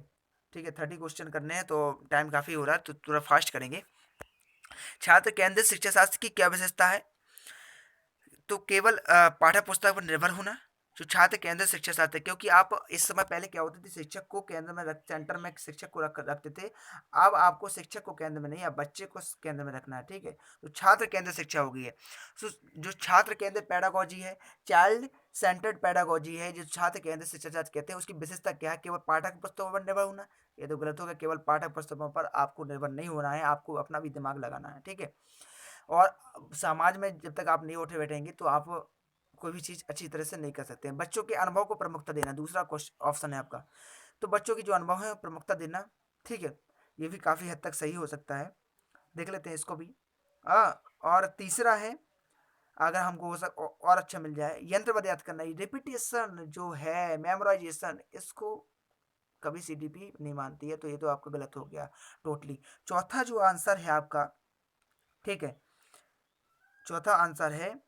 ठीक है, 30 क्वेश्चन करने हैं तो टाइम काफ़ी हो रहा है, तो थोड़ा फास्ट करेंगे। छात्र केंद्रित शिक्षा शास्त्र की क्या विशेषता है? तो केवल पाठ्य पुस्तक पर निर्भर होना। जो छात्र केंद्रित शिक्षा शास्त्र है, क्योंकि आप इस समय पहले क्या होती थी, शिक्षक को केंद्र में सेंटर में शिक्षक को रखते थे। अब आपको शिक्षक को केंद्र में नहीं, अब बच्चे को केंद्र में रखना है। ठीक है, तो छात्र केंद्रित शिक्षा हो गई है। तो जो छात्र केंद्रित पेडागोजी है, चाइल्ड सेंटर्ड पेडागोजी है, जो छात्र केंद्रित शिक्षा शास्त्र कहते हैं, उसकी विशेषता क्या है? केवल पाठक पुस्तकों पर निर्भर होना। ये तो गलत होगा, केवल पाठक पुस्तकों पर आपको निर्भर नहीं होना है, आपको अपना भी दिमाग लगाना है। ठीक है, और समाज में जब तक आप नहीं उठे बैठेंगे तो आप कोई भी चीज़ अच्छी तरह से नहीं कर सकते हैं। बच्चों के अनुभव को प्रमुखता देना, दूसरा क्वेश्चन ऑप्शन है आपका। तो बच्चों की जो अनुभव है प्रमुखता देना, ठीक है, ये भी काफ़ी हद तक सही हो सकता है। देख लेते हैं इसको भी। और तीसरा है, अगर हमको और अच्छा मिल जाए, यंत्रवत याद करना, रिपीटेशन जो है, मेमोराइजेशन, इसको कभी सीडीपी नहीं मानती है, तो ये तो आपका गलत हो गया टोटली। चौथा जो आंसर है आपका, ठीक है, चौथा आंसर है,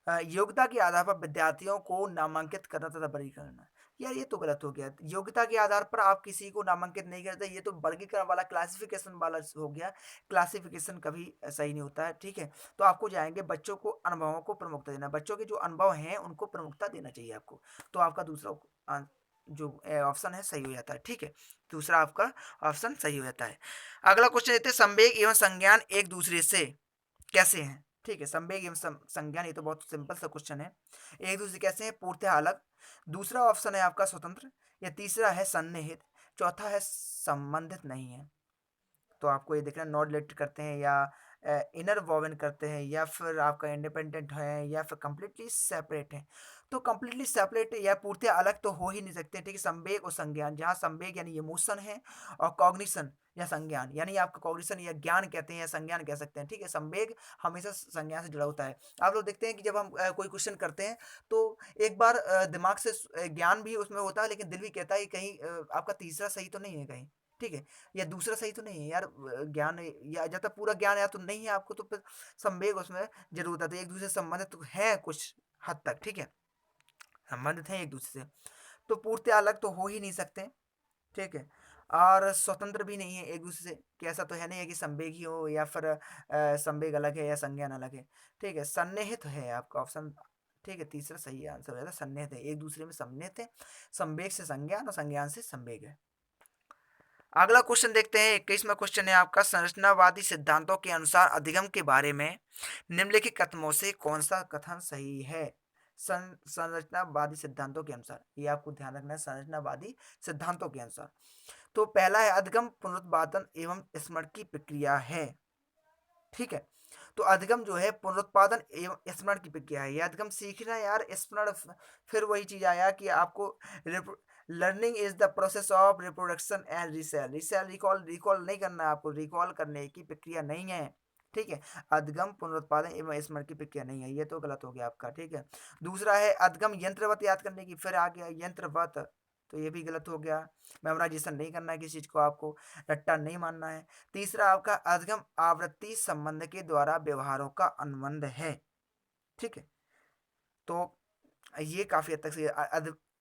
योग्यता के आधार पर विद्यार्थियों को नामांकित करना तथा वर्गीकरण करना। यार ये तो गलत हो गया, योग्यता के आधार पर आप किसी को नामांकित नहीं करते, ये तो वर्गीकरण वाला, क्लासिफिकेशन वाला हो गया। क्लासिफिकेशन कभी सही नहीं होता है। ठीक है, तो आपको जाएंगे, बच्चों को अनुभवों को प्रमुखता देना, बच्चों के जो अनुभव हैं उनको प्रमुखता देना चाहिए आपको। तो आपका दूसरा जो ऑप्शन है सही हो जाता है। ठीक है, दूसरा आपका ऑप्शन सही हो जाता है। अगला क्वेश्चन देते हैं, संवेग एवं संज्ञान एक दूसरे से कैसे हैं? ठीक है, संवेग एवं संज्ञान, ये तो बहुत सिंपल सा क्वेश्चन है। एक दूसरे कैसे हैं? पूर्णतः अलग। दूसरा ऑप्शन है आपका स्वतंत्र, या तीसरा है सन्निहित, चौथा है संबंधित नहीं है। तो आपको ये देखना, नॉट रिलेटेड करते हैं, या इनर वोवन करते हैं, या फिर आपका इंडिपेंडेंट है, या फिर कंप्लीटली सेपरेट है। तो कंप्लीटली सेपरेट या पूर्णतः अलग तो हो ही नहीं सकते। ठीक है, संवेग और संज्ञान, जहाँ संवेग यानी इमोशन है, और कॉग्निशन या संज्ञान यानी आपका कॉग्निशन या ज्ञान कहते हैं, या संज्ञान कह सकते हैं। ठीक है, संवेग हमेशा संज्ञान से जुड़ा होता है। आप लोग देखते हैं कि जब हम कोई क्वेश्चन करते हैं तो एक बार दिमाग से ज्ञान भी उसमें होता है, लेकिन दिल भी कहता है कि कहीं आपका तीसरा सही तो नहीं है कहीं। ठीक है, या दूसरा सही तो नहीं है यार, ज्ञान, या जब तक पूरा ज्ञान या तो नहीं है आपको, तो फिर संवेग उसमें जरूर होता है। एक दूसरे से संबंधित तो है कुछ हद तक। ठीक है, संबंधित है एक दूसरे से, तो पूर्णतः अलग तो हो ही नहीं सकते। ठीक है, और स्वतंत्र भी नहीं है एक दूसरे से, कि ऐसा तो है नहीं है कि संवेग ही हो, या फिर संवेग अलग है या संज्ञान अलग है। ठीक है, सन्निहित है आपका ऑप्शन। ठीक है, तीसरा सही आंसर हो जाता है, सन्निहित है, एक दूसरे में सन्निहित है। संवेग से संज्ञान और संज्ञान से संवेग है। अगला क्वेश्चन देखते हैं, 21वां क्वेश्चन है आपका, संरचनावादी सिद्धांतों के अनुसार अधिगम के बारे में निम्नलिखित कथनों से कौन सा कथन सही है? संरचनावादी सिद्धांतों के अनुसार, ये आपको ध्यान रखना है, संरचनावादी सिद्धांतों के अनुसार। तो पहला है अधिगम पुनरुत्पादन एवं स्मरण की प्रक्रिया है। ठीक है, तो अधिगम जो है पुनरुत्पादन एवं स्मरण की प्रक्रिया है। ये अधिगम सीखना यार, स्मरण फिर वही चीज आया कि आपको learning is the process of reproduction and resale. Resale recall, recall नहीं करना है आपको, रिकॉल करने की प्रक्रिया नहीं है। ठीक है, अधिगम पुनरुत्पादन एवं स्मरण की प्रक्रिया नहीं है, ये तो गलत हो गया आपका। ठीक है, दूसरा है अधिगम यंत्रवत याद करने की, फिर आ गया यंत्रवत, तो ये भी गलत हो गया। मेमोराइजेशन नहीं करना है किसी चीज को, आपको रट्टा नहीं मानना है। तीसरा आपका अधिगम आवृत्ति संबंध के द्वारा व्यवहारों का अनुबंध है। ठीक है, तो ये काफी हद तक से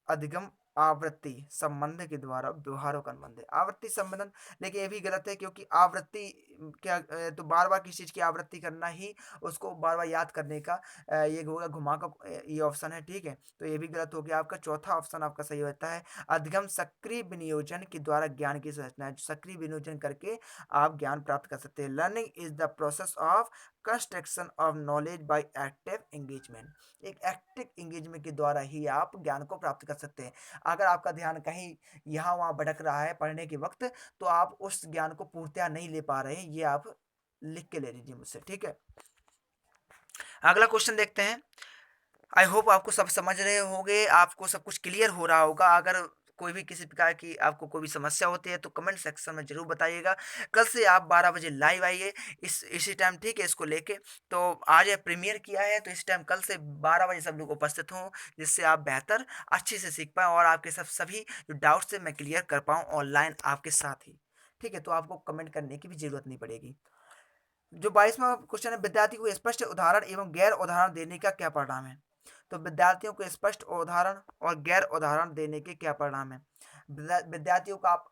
अधिगम आवृत्ति संबंध के द्वारा व्यवहारों का अनुबंध है। आवृत्ति संबंधन, लेकिन ये भी गलत है, क्योंकि आवृत्ति क्या तो बार बार किसी चीज की आवृत्ति करना ही उसको बार बार याद करने का ये होगा, घुमा का ये ऑप्शन है। ठीक है, तो ये भी गलत हो गया आपका। चौथा ऑप्शन आपका सही होता है अधिगम सक्रिय विनियोजन के द्वारा ज्ञान की संरचना है। सक्रिय विनियोजन करके आप ज्ञान प्राप्त कर सकते हैं। Learning is the process of construction of knowledge by active engagement. एक एक्टिव एंगेजमेंट के द्वारा ही आप ज्ञान को प्राप्त कर सकते हैं। अगर आपका ध्यान कहीं यहाँ वहाँ भटक रहा है पढ़ने के वक्त, तो आप उस ज्ञान को पूर्णतया नहीं ले पा रहे हैं, ये आप लिख के ले लीजिए मुझसे। ठीक है, अगला क्वेश्चन देखते हैं। आई होप आपको सब समझ रहे होंगे, आपको सब कुछ क्लियर हो रहा होगा। अगर कोई भी किसी प्रकार की आपको कोई भी समस्या होती है तो कमेंट सेक्शन में जरूर बताइएगा। कल से आप 12 बजे लाइव आइए इसी टाइम, ठीक है, इसको लेके। तो आज प्रीमियर किया है, तो इस टाइम कल से 12 बजे सब लोग उपस्थित हों, जिससे आप बेहतर अच्छे से सीख पाएँ और आपके सब सभी जो डाउट्स है मैं क्लियर कर पाऊँ ऑनलाइन आपके साथ ही। ठीक है, तो आपको कमेंट करने की भी जरूरत नहीं पड़ेगी। जो 22वां क्वेश्चन है, विद्यार्थी को स्पष्ट उदाहरण एवं गैर उदाहरण देने का क्या परिणाम है। तो विद्यार्थियों को स्पष्ट उदाहरण और गैर उदाहरण देने के क्या परिणाम है। विद्यार्थियों को आप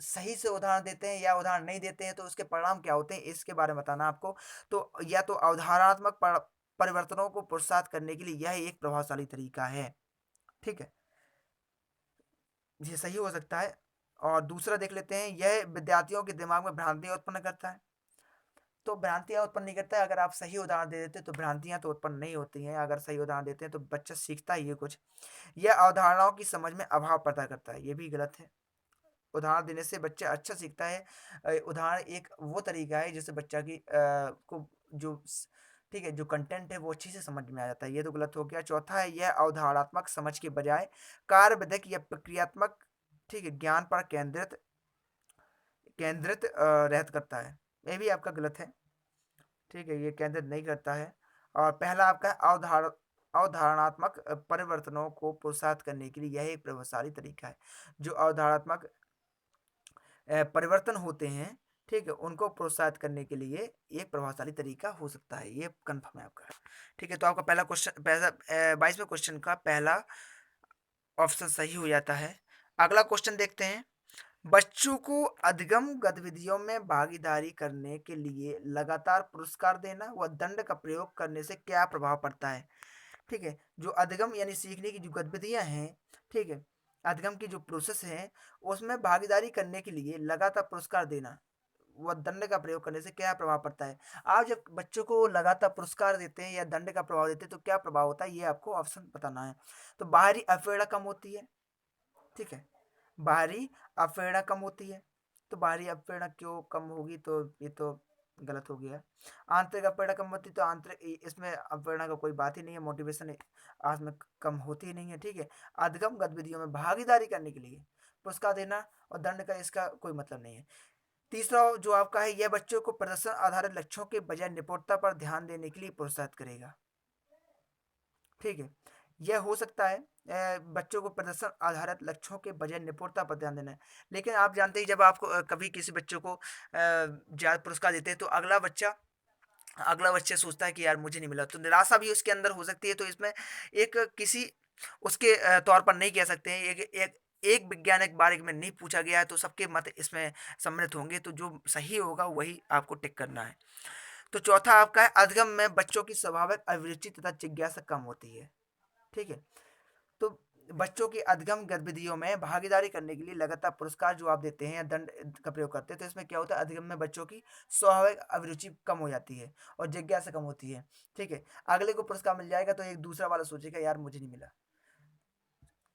सही से उदाहरण देते हैं या उदाहरण नहीं देते हैं, तो उसके परिणाम क्या होते हैं, इसके बारे में बताना आपको। तो या तो अवधारणात्मक परिवर्तनों को प्रोत्साहित करने के लिए यह एक प्रभावशाली तरीका है। ठीक है, ये सही हो सकता है। और दूसरा देख लेते हैं, यह विद्यार्थियों के दिमाग में भ्रांतियां उत्पन्न करता है। तो भ्रांतियां उत्पन्न नहीं करता है। अगर आप सही उदाहरण दे देते हैं तो भ्रांतियां तो उत्पन्न नहीं होती हैं। अगर सही उदाहरण देते हैं तो बच्चा सीखता ही है कुछ। यह अवधारणाओं की समझ में अभाव पैदा करता है, ये भी गलत है। उदाहरण देने से बच्चा अच्छा सीखता है। उदाहरण एक वो तरीका है जिससे बच्चा की को जो ठीक है, जो कंटेंट है वो अच्छी से समझ में आ जाता है, ये तो गलत हो गया। चौथा है, यह अवधारणात्मक समझ के बजाय कार्यविधिक या प्रक्रियात्मक, ठीक है, ज्ञान पर केंद्रित केंद्रित रहत करता है, ये भी आपका गलत है। ठीक है, ये केंद्रित नहीं करता है। और पहला आपका अवधारणात्मक परिवर्तनों को प्रोत्साहित करने के लिए यह एक प्रभावशाली तरीका है। जो अवधारणात्मक परिवर्तन होते हैं, ठीक है, उनको प्रोत्साहित करने के लिए एक प्रभावशाली तरीका हो सकता है, ये कन्फर्म है आपका। ठीक है, तो आपका पहला क्वेश्चन, पहला 22वें क्वेश्चन का पहला ऑप्शन सही हो जाता है। अगला क्वेश्चन देखते हैं। बच्चों को अधिगम गतिविधियों में भागीदारी करने के लिए लगातार पुरस्कार देना व दंड का प्रयोग करने से क्या प्रभाव पड़ता है। ठीक है, जो अधिगम यानी सीखने की जो गतिविधियां हैं, ठीक है, अधिगम की जो प्रोसेस है, उसमें भागीदारी करने के लिए लगातार पुरस्कार देना व दंड का प्रयोग करने से क्या प्रभाव पड़ता है। आप जब बच्चों को लगातार पुरस्कार देते हैं या दंड का प्रभाव देते हैं तो क्या प्रभाव होता है, ये आपको ऑप्शन बताना है। तो बाहरी अवप्रेरणा कम होती है। ठीक है, बाहरी अवप्रेरणा कम होती है। तो बाहरी अवप्रेरणा क्यों कम होगी, तो ये तो गलत हो गया। आंतरिक अवप्रेरणा कम होती, तो आंतरिक इसमें अवप्रेरणा का कोई बात ही नहीं है, मोटिवेशन आज में कम होती ही नहीं है। ठीक है, अधिगम गतिविधियों में भागीदारी करने के लिए पुरस्कार देना और दंड का इसका कोई मतलब नहीं है। तीसरा जो आपका है, यह बच्चों को प्रदर्शन आधारित लक्ष्यों के बजाय निपुणता पर ध्यान देने के लिए प्रोत्साहित करेगा। ठीक है, यह हो सकता है बच्चों को प्रदर्शन आधारित लक्ष्यों के बजाय निपुणता पर ध्यान देना है। लेकिन आप जानते ही, जब आपको कभी किसी बच्चों को ज़्यादा पुरस्कार देते हैं तो अगला बच्चा सोचता है कि यार मुझे नहीं मिला, तो निराशा भी उसके अंदर हो सकती है। तो इसमें एक किसी उसके तौर पर नहीं कह सकते हैं, एक एक एक वैज्ञानिक बारे में नहीं पूछा गया है, तो सबके मत इसमें सम्मिलित होंगे, तो जो सही होगा वही आपको टिक करना है। तो चौथा आपका है, अधिगम में बच्चों की स्वाभाविक अभिरुचि तथा जिज्ञासा कम होती है। ठीक है, तो बच्चों की अधिगम गतिविधियों में भागीदारी करने के लिए लगातार पुरस्कार जो आप देते हैं या दंड का प्रयोग करते हैं, तो इसमें क्या होता है, अधिगम में बच्चों की स्वाभाविक अभिरुचि कम हो जाती है और जिज्ञासा कम होती है। ठीक है, अगले को पुरस्कार मिल जाएगा तो एक दूसरा वाला सोचेगा यार मुझे नहीं मिला,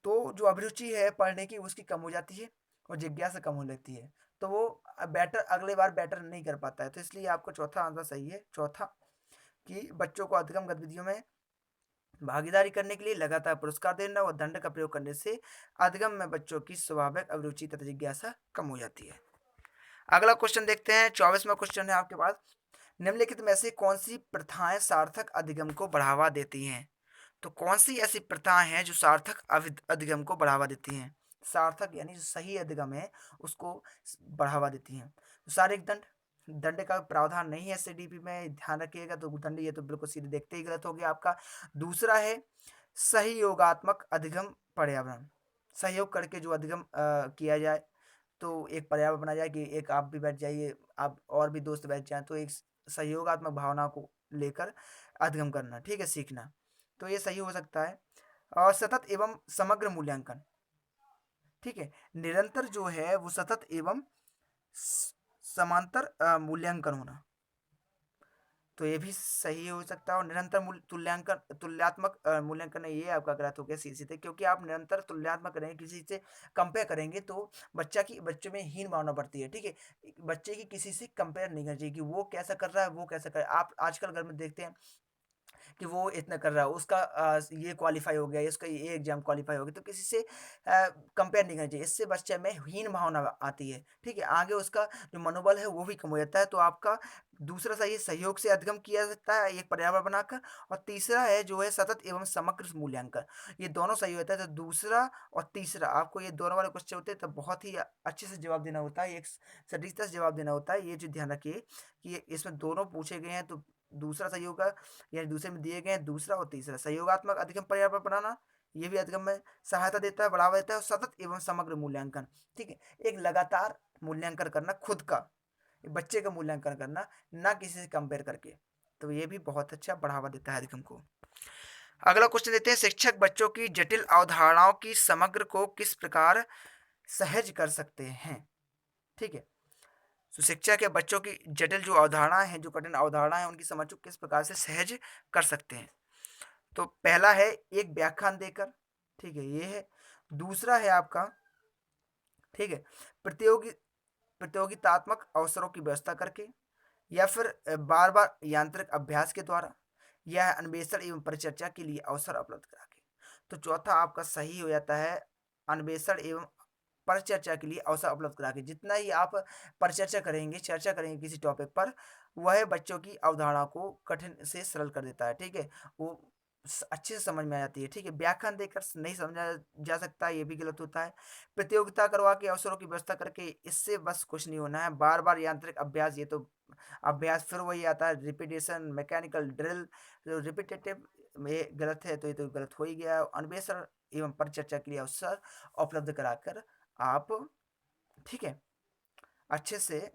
तो जो अभिरुचि है पढ़ने की उसकी कम हो जाती है। और जिज्ञासा कम हो लेती है, तो वो बेटर अगले बार बेटर नहीं कर पाता है। तो इसलिए आपको चौथा आंसर सही है, चौथा, कि बच्चों को अधिगम गतिविधियों में भागीदारी करने के लिए लगातार पुरस्कार देना और दंड का प्रयोग करने से अधिगम में बच्चों की स्वाभाविक अभिरुचि तथा जिज्ञासा कम हो जाती है। अगला क्वेश्चन देखते हैं, 24वां क्वेश्चन है आपके पास। निम्नलिखित में से कौन सी प्रथाएं सार्थक अधिगम को बढ़ावा देती हैं? तो कौन सी ऐसी प्रथाएं हैं जो सार्थक अधिगम को बढ़ावा देती हैं? सार्थक यानी जो सही अधिगम है उसको बढ़ावा देती हैं। तो शारीरिक दंड, दंड का प्रावधान नहीं है सीडीपी में, ध्यान रखिएगा। तो दंड ये तो बिल्कुल सीधे देखते ही गलत हो गया आपका। दूसरा है सहयोगात्मक अधिगम पर्यावरण, सहयोग करके जो अधिगम किया जाए, तो एक पर्यावरण बनाया जाए कि एक आप भी बैठ जाइए, आप और भी दोस्त बैठ जाएं, तो एक सहयोगात्मक भावना को लेकर अधिगम करना, ठीक है, सीखना, तो ये सही हो सकता है। और सतत एवं समग्र मूल्यांकन, ठीक है, निरंतर जो है वो सतत एवं समांतर मूल्यांकन होना, तो ये भी सही हो सकता है। और निरंतर तुल्यांकन, तुल्यात्मक मूल्यांकन, ये आपका गलत हो गया सीधे, क्योंकि आप निरंतर तुलनात्मक करेंगे, किसी से कंपेयर करेंगे तो बच्चे में हीन भावना बढ़ती है, ठीक है। बच्चे की किसी से कंपेयर नहीं करनी चाहिए कि वो कैसा कर रहा है, वो कैसा कर रहा है। आप आजकल घर में देखते हैं कि वो इतना कर रहा है, उसका ये क्वालिफाई हो गया, इसका ये एग्जाम क्वालिफाई हो गया, तो किसी से कंपेयर नहीं करना चाहिए। इससे बच्चे में हीन भावना आती है, ठीक है, आगे उसका जो मनोबल है वो भी कम हो जाता है। तो आपका दूसरा सही सहयोग से अधिगम किया जाता है एक पर्यावरण बनाकर। और तीसरा है जो है सतत एवं समग्र मूल्यांकन, ये दोनों सही होता है। तो दूसरा और तीसरा आपको ये दोनों वाले क्वेश्चन होते हैं, तो बहुत ही अच्छे से जवाब देना होता है, एक सटीकता से जवाब देना होता है। ये जो ध्यान रखिए कि इसमें दोनों पूछे गए हैं, तो दूसरा सहयोग का, यानी दूसरे में दिए गए हैं दूसरा और तीसरा। सहयोगात्मक अधिगम पर्यावरण बनाना, ये भी अधिगम में सहायता देता है, बढ़ावा देता है। और सतत एवं समग्र मूल्यांकन, ठीक है, एक लगातार मूल्यांकन करना खुद का, बच्चे का मूल्यांकन करना, ना किसी से कंपेयर करके, तो ये भी बहुत अच्छा बढ़ावा देता है अधिगम को। अगला क्वेश्चन देते हैं, शिक्षक बच्चों की जटिल अवधारणाओं की समग्र को किस प्रकार सहज कर सकते हैं? ठीक है, तो शिक्षा के बच्चों की जटिल जो अवधारणाएं हैं, जो कठिन अवधारणाएं हैं, उनकी समझ को किस प्रकार से सहज कर सकते हैं? तो पहला है एक व्याख्यान देकर, ठीक है, ये है। दूसरा है आपका, ठीक है, प्रतियोगी प्रतियोगितात्मक अवसरों की व्यवस्था करके, या फिर बार बार यांत्रिक अभ्यास के द्वारा, या अन्वेषण एवं परिचर्चा के लिए अवसर उपलब्ध करा के। तो चौथा आपका सही हो जाता है, अन्वेषण एवं परिचर्चा के लिए अवसर उपलब्ध करा के। जितना ही आप परिचर्चा करेंगे, चर्चा करेंगे किसी टॉपिक पर, वह बच्चों की अवधारणा को कठिन से सरल कर देता है, ठीक है, वो अच्छे से समझ में आ जाती है, ठीक है। व्याख्यान देकर नहीं समझा जा सकता, ये भी गलत होता है। प्रतियोगिता करवा के अवसरों की व्यवस्था करके, इससे बस कुछ नहीं होना है। बार बार यांत्रिक अभ्यास, ये तो अभ्यास फिर वही आता है, रिपीटेशन, मैकेनिकल ड्रिल, जो रिपीटेटिव में गलत है, तो ये तो गलत हो ही गया। अन्वेषण एवं परिचर्चा के लिए अवसर उपलब्ध कराकर आप, ठीक है, अच्छे से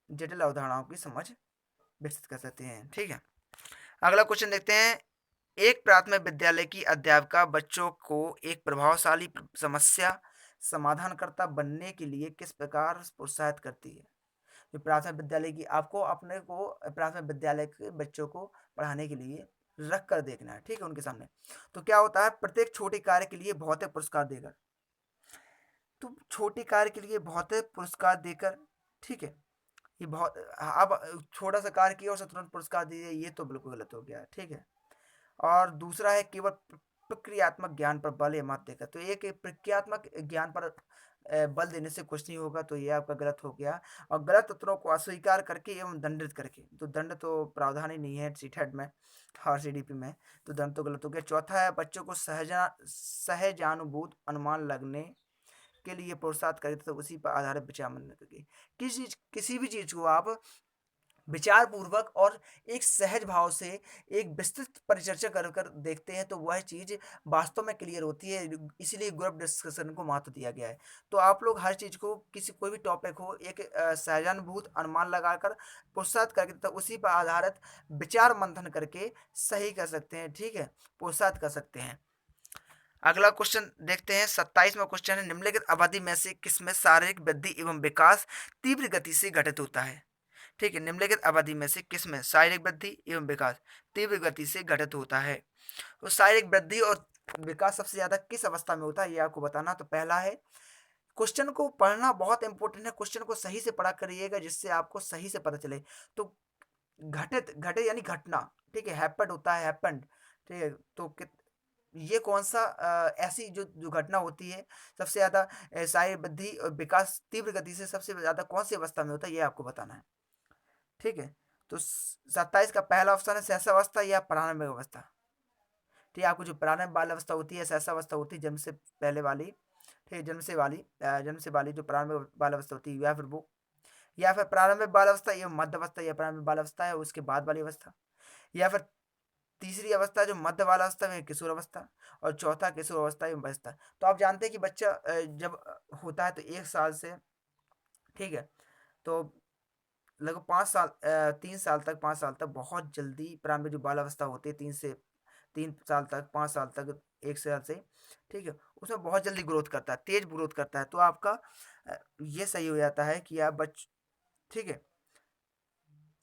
जटिल अवधारणाओं की समझ विकसित कर सकते हैं, ठीक है। अगला क्वेश्चन देखते हैं, एक प्राथमिक विद्यालय की अध्यापिका बच्चों को एक प्रभावशाली समस्या समाधानकर्ता बनने के लिए किस प्रकार प्रोत्साहित करती है? जो प्राथमिक विद्यालय की, आपको अपने को प्राथमिक विद्यालय के बच्चों को पढ़ाने के लिए रख कर देखना है, ठीक है, उनके सामने। तो क्या होता है, प्रत्येक छोटे कार्य के लिए भौतिक पुरस्कार देकर, तो छोटे कार्य के लिए भौतिक पुरस्कार देकर, ठीक है, ये बहुत, अब छोटा सा कार्य किया और उसे तुरंत पुरस्कार दीजिए, ये तो बिल्कुल गलत हो गया, ठीक है। और दूसरा है केवल प्रक्रियात्मक ज्ञान पर बल या मत देकर, तो एक प्रक्रियात्मक ज्ञान पर बल देने से कुछ नहीं होगा, तो ये आपका गलत हो गया। और गलत उत्तरों को अस्वीकार करके एवं दंडित करके, तो दंड तो प्रावधान ही नहीं है सीटेट में और सीडीपी में, तो दंड तो गलत हो गया। चौथा है बच्चों को सहजानुभूत अनुमान लगने के लिए प्रोत्साहित करें, तो उसी पर आधारित विचार मंथन करके। किसी भी चीज को आप विचार पूर्वक और एक सहज भाव से एक विस्तृत परिचर्चा कर कर देखते हैं, तो वह चीज वास्तव में क्लियर होती है। इसीलिए ग्रुप डिस्कशन को महत्व दिया गया है। तो आप लोग हर चीज को, किसी कोई भी टॉपिक हो, एक सहजानुभूत अनुमान लगाकर प्रोत्साहित करके, तो उसी पर आधारित विचार मंथन करके सही कर सकते हैं, ठीक है, प्रोत्साहित कर सकते हैं। अगला क्वेश्चन देखते हैं, 27वां क्वेश्चन है, निम्नलिखित अवधि में से किसमें शारीरिक वृद्धि एवं विकास तीव्र गति से घटित होता है? ठीक है, निम्नलिखित अवधि में से किसमें शारीरिक वृद्धि एवं विकास तीव्र गति से घटित होता है? तो शारीरिक वृद्धि और विकास सबसे ज्यादा किस अवस्था में होता है, ये आपको बताना। तो पहला है क्वेश्चन को पढ़ना बहुत इंपॉर्टेंट है, क्वेश्चन को सही से पढ़ा करिएगा जिससे आपको सही से पता चले। तो घटित घटे यानी घटना, ठीक है, हैपेंड होता है, हैपेंड, ठीक है। तो ये कौन सा ऐसी जो जो घटना होती है सबसे ज़्यादा शारीरिक वृद्धि और विकास तीव्र गति से सबसे ज़्यादा कौन सी अवस्था में होता है, ये आपको बताना है, ठीक है। तो 27 का पहला ऑप्शन है सहसावस्था या प्रारंभिक अवस्था। ठीक है, आपको जो प्रारंभिक बाल अवस्था होती है, सहसावस्था होती है जन्म से पहले वाली, ठीक है, जन्म से वाली जो प्रारंभिक बाल अवस्था होती है, या फिर प्रारंभिक बाल अवस्था या मध्य अवस्था या प्रारंभिक बाल अवस्था है उसके बाद वाली अवस्था, या फिर तीसरी अवस्था जो मध्य बाल अवस्था में किशोर अवस्था, और चौथा किशोर अवस्था एवं अवस्था। तो आप जानते हैं कि बच्चा जब होता है तो 1 साल से, ठीक है, तो लगभग 5 साल 3 साल तक 5 साल तक बहुत जल्दी प्रारंभिक जो बाल अवस्था होती है 3 साल तक 5 साल तक 1 साल से, ठीक है, उसमें बहुत जल्दी ग्रोथ करता है, तेज ग्रोथ करता है। तो आपका ये सही हो जाता है कि आप ठीक है,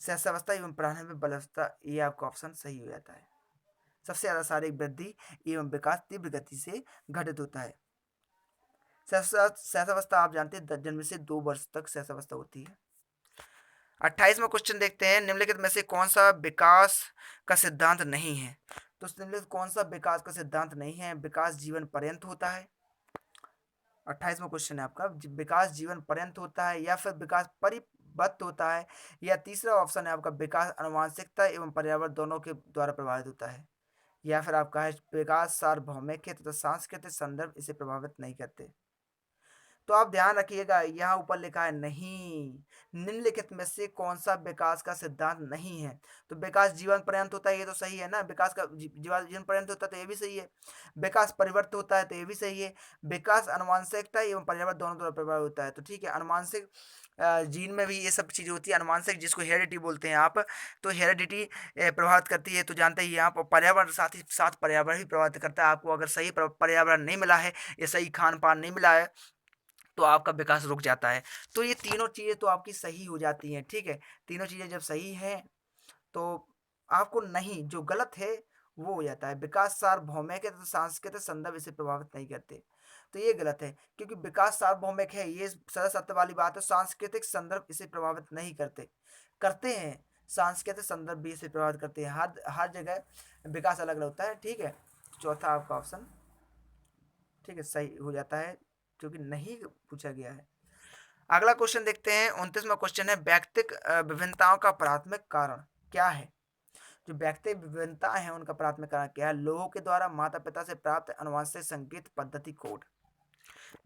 सहसावस्था एवं प्रारंभिक बाल अवस्था, ये आपका ऑप्शन सही हो जाता है। सबसे ज़्यादा शारीरिक वृद्धि एवं विकास तीव्र गति से घटित होता है। सहसावस्था आप जानते हैं जन्म से 2 वर्ष तक सहसावस्था होती है। 28वां क्वेश्चन देखते हैं, निम्नलिखित में से कौन सा विकास का सिद्धांत नहीं है। तो निम्नलिखित कौन सा विकास का सिद्धांत नहीं है। विकास जीवन पर्यंत होता है। 28वां क्वेश्चन है आपका, विकास जीवन पर्यंत होता है, या फिर विकास परिपक्व होता है, या तीसरा ऑप्शन है आपका विकास आनुवंशिकता एवं पर्यावरण दोनों के द्वारा प्रभावित होता है, या फिर आपका है विकास सार्वभौमिक है तथा सांस्कृतिक संदर्भ इसे प्रभावित नहीं करते। तो आप ध्यान रखिएगा, यहाँ ऊपर लिखा है नहीं, निम्नलिखित में से कौन सा विकास का सिद्धांत नहीं है। तो विकास जीवन पर्यंत होता है, ये तो सही है ना, विकास का जीवन पर्यंत होता है तो ये भी सही है। विकास परिवर्तित होता है तो ये भी सही है। विकास आनुवंशिकता एवं पर्यावरण दोनों द्वारा प्रभावित होता है, तो ठीक है। आनुवंशिक जीन में भी ये सब चीज़ें होती है, आनुवंशिक जिसको हेरिडिटी बोलते हैं आप, तो हेरिडिटी प्रभावित करती है, तो जानते ही हैं आप। और पर्यावरण साथ ही साथ पर्यावरण भी प्रभावित करता है। आपको अगर सही पर्यावरण नहीं मिला है या सही खान पान नहीं मिला है तो आपका विकास रुक जाता है। तो ये तीनों चीज़ें तो आपकी सही हो जाती हैं, ठीक है। तीनों चीज़ें जब सही हैं तो आपको नहीं, जो गलत है वो हो जाता है। विकास सार्वभौमिक है तो सांस्कृतिक संदर्भ इसे प्रभावित नहीं करते, तो ये गलत है, क्योंकि विकास सार्वभौमिक है, ये सदा सत्य वाली बात है। सांस्कृतिक संदर्भ इसे प्रभावित नहीं करते, करते हैं। सांस्कृतिक संदर्भ भी इसे प्रभावित करते हैं। हर हर जगह विकास अलग अलग होता है, ठीक है। चौथा आपका ऑप्शन, ठीक है, सही हो जाता है, क्योंकि नहीं पूछा गया है। अगला क्वेश्चन देखते हैं, 29वां क्वेश्चन है, व्यक्तिक विभिन्नताओं का प्राथमिक कारण क्या है। जो व्यक्तिक विभिन्नता है उनका प्राथमिक कारण क्या है। लोगों के द्वारा माता पिता से प्राप्त अनुवांशिक संकेत पद्धति कोड।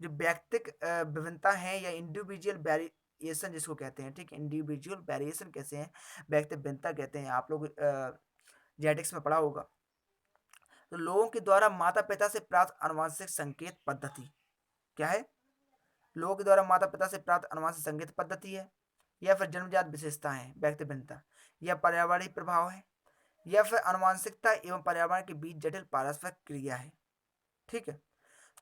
जो व्यक्तिक विभिन्नता है या इंडिविजुअल वेरिएशन जिसको कहते हैं, ठीक, इंडिविजुअल वेरिएशन कैसे हैं, व्यक्तिक भिन्नता कहते हैं। आप लोग जेनेटिक्स में पढ़ा होगा। तो लोगों के द्वारा माता पिता से प्राप्त अनुवांशिक संकेत पद्धति क्या है। लोगों के द्वारा माता पिता से प्राप्त अनुवांशिक संकेत पद्धति है, या फिर जन्मजात विशेषताएं हैं, व्यक्ति भिन्नता, या पर्यावरणीय प्रभाव है, या फिर अनुवांशिकता एवं पर्यावरण के बीच जटिल पारस्परिक क्रिया है, ठीक है।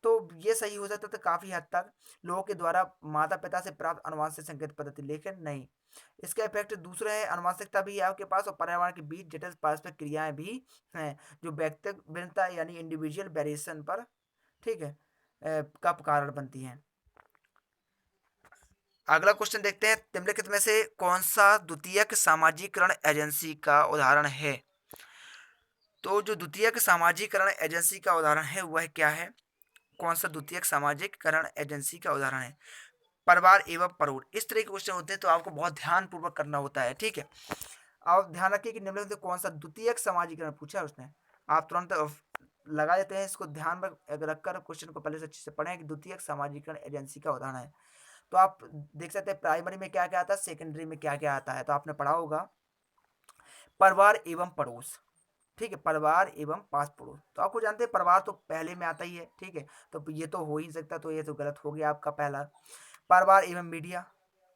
तो ये सही हो सकता था काफी हद तक, लोगों के द्वारा माता पिता से प्राप्त अनुवांशिक संकेत पद्धति, लेकिन नहीं। इसका इफेक्ट दूसरा है, अनुवांशिकता भी है आपके पास और पर्यावरण के बीच जटिल पारस्परिक क्रियाएं भी हैं, जो व्यक्तिगत भिन्नता यानी इंडिविजुअल वेरिएशन पर, ठीक है, का कारण बनती हैं। अगला क्वेश्चन देखते हैं, निम्नलिखित में से कौन सा द्वितीयक सामाजिकरण एजेंसी का उदाहरण है। तो जो द्वितीयक सामाजिकरण एजेंसी का उदाहरण है वह क्या है। कौन सा द्वितीयक सामाजिकरण एजेंसी का उदाहरण है। परिवार एवं परोर, इस तरह के क्वेश्चन होते हैं तो आपको बहुत ध्यान पूर्वक करना होता है, ठीक है। आप ध्यान रखिए कि निम्नलिखित में कौन सा द्वितीयक सामाजिकरण पूछा है उसने, आप तुरंत लगा देते हैं। इसको ध्यान रखकर क्वेश्चन को पहले से अच्छे से पढ़ें कि द्वितीयक सामाजिकरण एजेंसी का उदाहरण है। तो आप देख सकते हैं प्राइमरी में क्या क्या आता है, सेकेंडरी में क्या क्या आता है। तो आपने पढ़ा होगा परिवार एवं पड़ोस, ठीक है, परिवार एवं पास पड़ोस। तो आपको जानते हैं परिवार तो पहले में आता ही है, ठीक है, तो ये तो हो ही नहीं सकता, तो ये तो गलत हो गया आपका पहला। परिवार एवं मीडिया,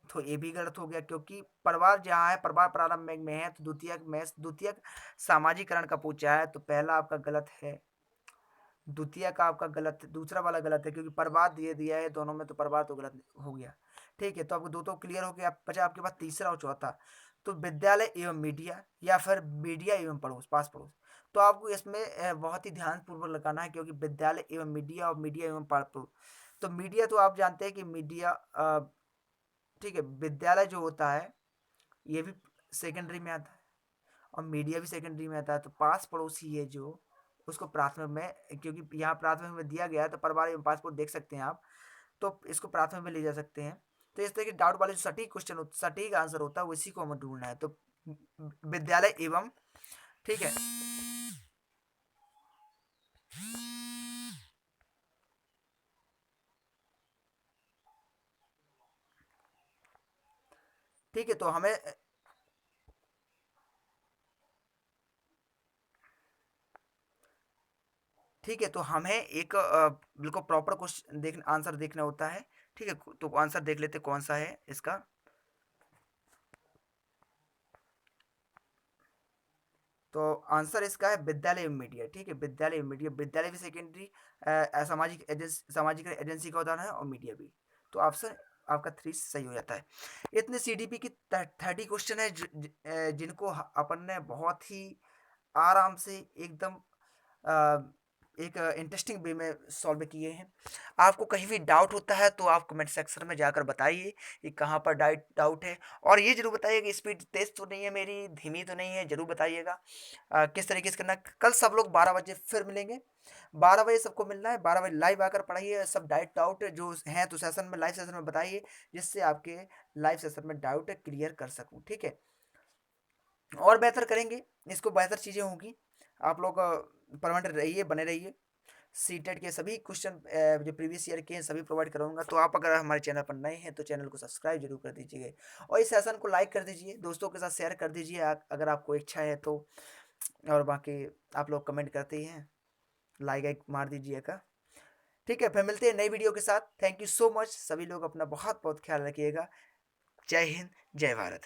तो ये भी गलत हो गया, क्योंकि परिवार जहाँ है, परिवार प्रारंभिक में है, तो द्वितीयक सामाजिकरण का पूछा है, तो पहला आपका गलत है। द्वितीय का आपका गलत, दूसरा वाला गलत है, क्योंकि प्रभात दिए दिया है दोनों में, तो प्रभात तो गलत हो गया, ठीक है। तो आपको दो तो क्लियर हो गया, बचा आपके पास तीसरा और चौथा। तो विद्यालय एवं मीडिया, या फिर मीडिया एवं पड़ोस, पास पड़ोस। तो आपको इसमें बहुत ही ध्यान पूर्वक लगाना है, क्योंकि विद्यालय एवं मीडिया और मीडिया एवं तो मीडिया तो आप जानते हैं कि मीडिया ठीक है, विद्यालय जो होता है ये भी सेकेंडरी में आता है और मीडिया भी सेकेंडरी में आता है। तो पास पड़ोसी है जो, उसको प्राथमिक में, क्योंकि यहाँ प्राथमिक में दिया गया है तो परिवार एवं पासपोर्ट देख सकते हैं आप, तो इसको प्राथमिक में ले जा सकते हैं। तो इस तरह के डाउट वाले जो सटीक क्वेश्चन, सटीक आंसर होता है वो इसी को हमें ढूंढना है। तो विद्यालय एवं, ठीक है, ठीक है, तो हमें, ठीक है, तो हमें एक बिल्कुल प्रॉपर क्वेश्चन देखना, आंसर देखना होता है। ठीक है, तो आंसर देख लेते कौन सा है इसका। तो आंसर इसका है विद्यालय एवं मीडिया। ठीक है, विद्यालय एवं मीडिया, विद्यालय भी सेकेंडरी सामाजिक एजेंसी का उदाहरण है और मीडिया भी। तो ऑप्शन आपका 3 सही हो जाता है। इतने सीडीपी की 30 क्वेश्चन है जिनको अपन ने बहुत ही आराम से एकदम एक इंटरेस्टिंग वे में सॉल्व किए हैं। आपको कहीं भी डाउट होता है तो आप कमेंट सेक्शन में जाकर बताइए कि कहाँ पर डाउट है। और ये जरूर बताइए कि स्पीड तेज तो नहीं है, मेरी धीमी तो नहीं है, जरूर बताइएगा। किस तरीके से करना है। कल सब लोग 12 बजे फिर मिलेंगे। 12 बजे सबको मिलना है, 12 बजे लाइव आकर पढ़ाइए सब डाउट जो हैं, तो सेशन में, लाइव सेशन में बताइए, जिससे आपके लाइव सेशन में डाउट क्लियर कर सकूँ। ठीक है, और बेहतर करेंगे, इसको बेहतर चीज़ें होंगी। आप लोग परमानेंट रहिए, बने रहिए। सीटेट के सभी क्वेश्चन जो प्रीवियस ईयर के हैं सभी प्रोवाइड कराऊंगा। तो आप अगर हमारे चैनल पर नए हैं तो चैनल को सब्सक्राइब जरूर कर दीजिएगा और इस सेशन को लाइक कर दीजिए, दोस्तों के साथ शेयर कर दीजिए अगर आपको इच्छा है तो। और बाकी आप लोग कमेंट करते ही हैं, लाइक एक मार दीजिएगा। ठीक है, फिर मिलते हैं नई वीडियो के साथ। Thank you so much. सभी लोग अपना बहुत बहुत ख्याल रखिएगा। जय हिंद, जय भारत।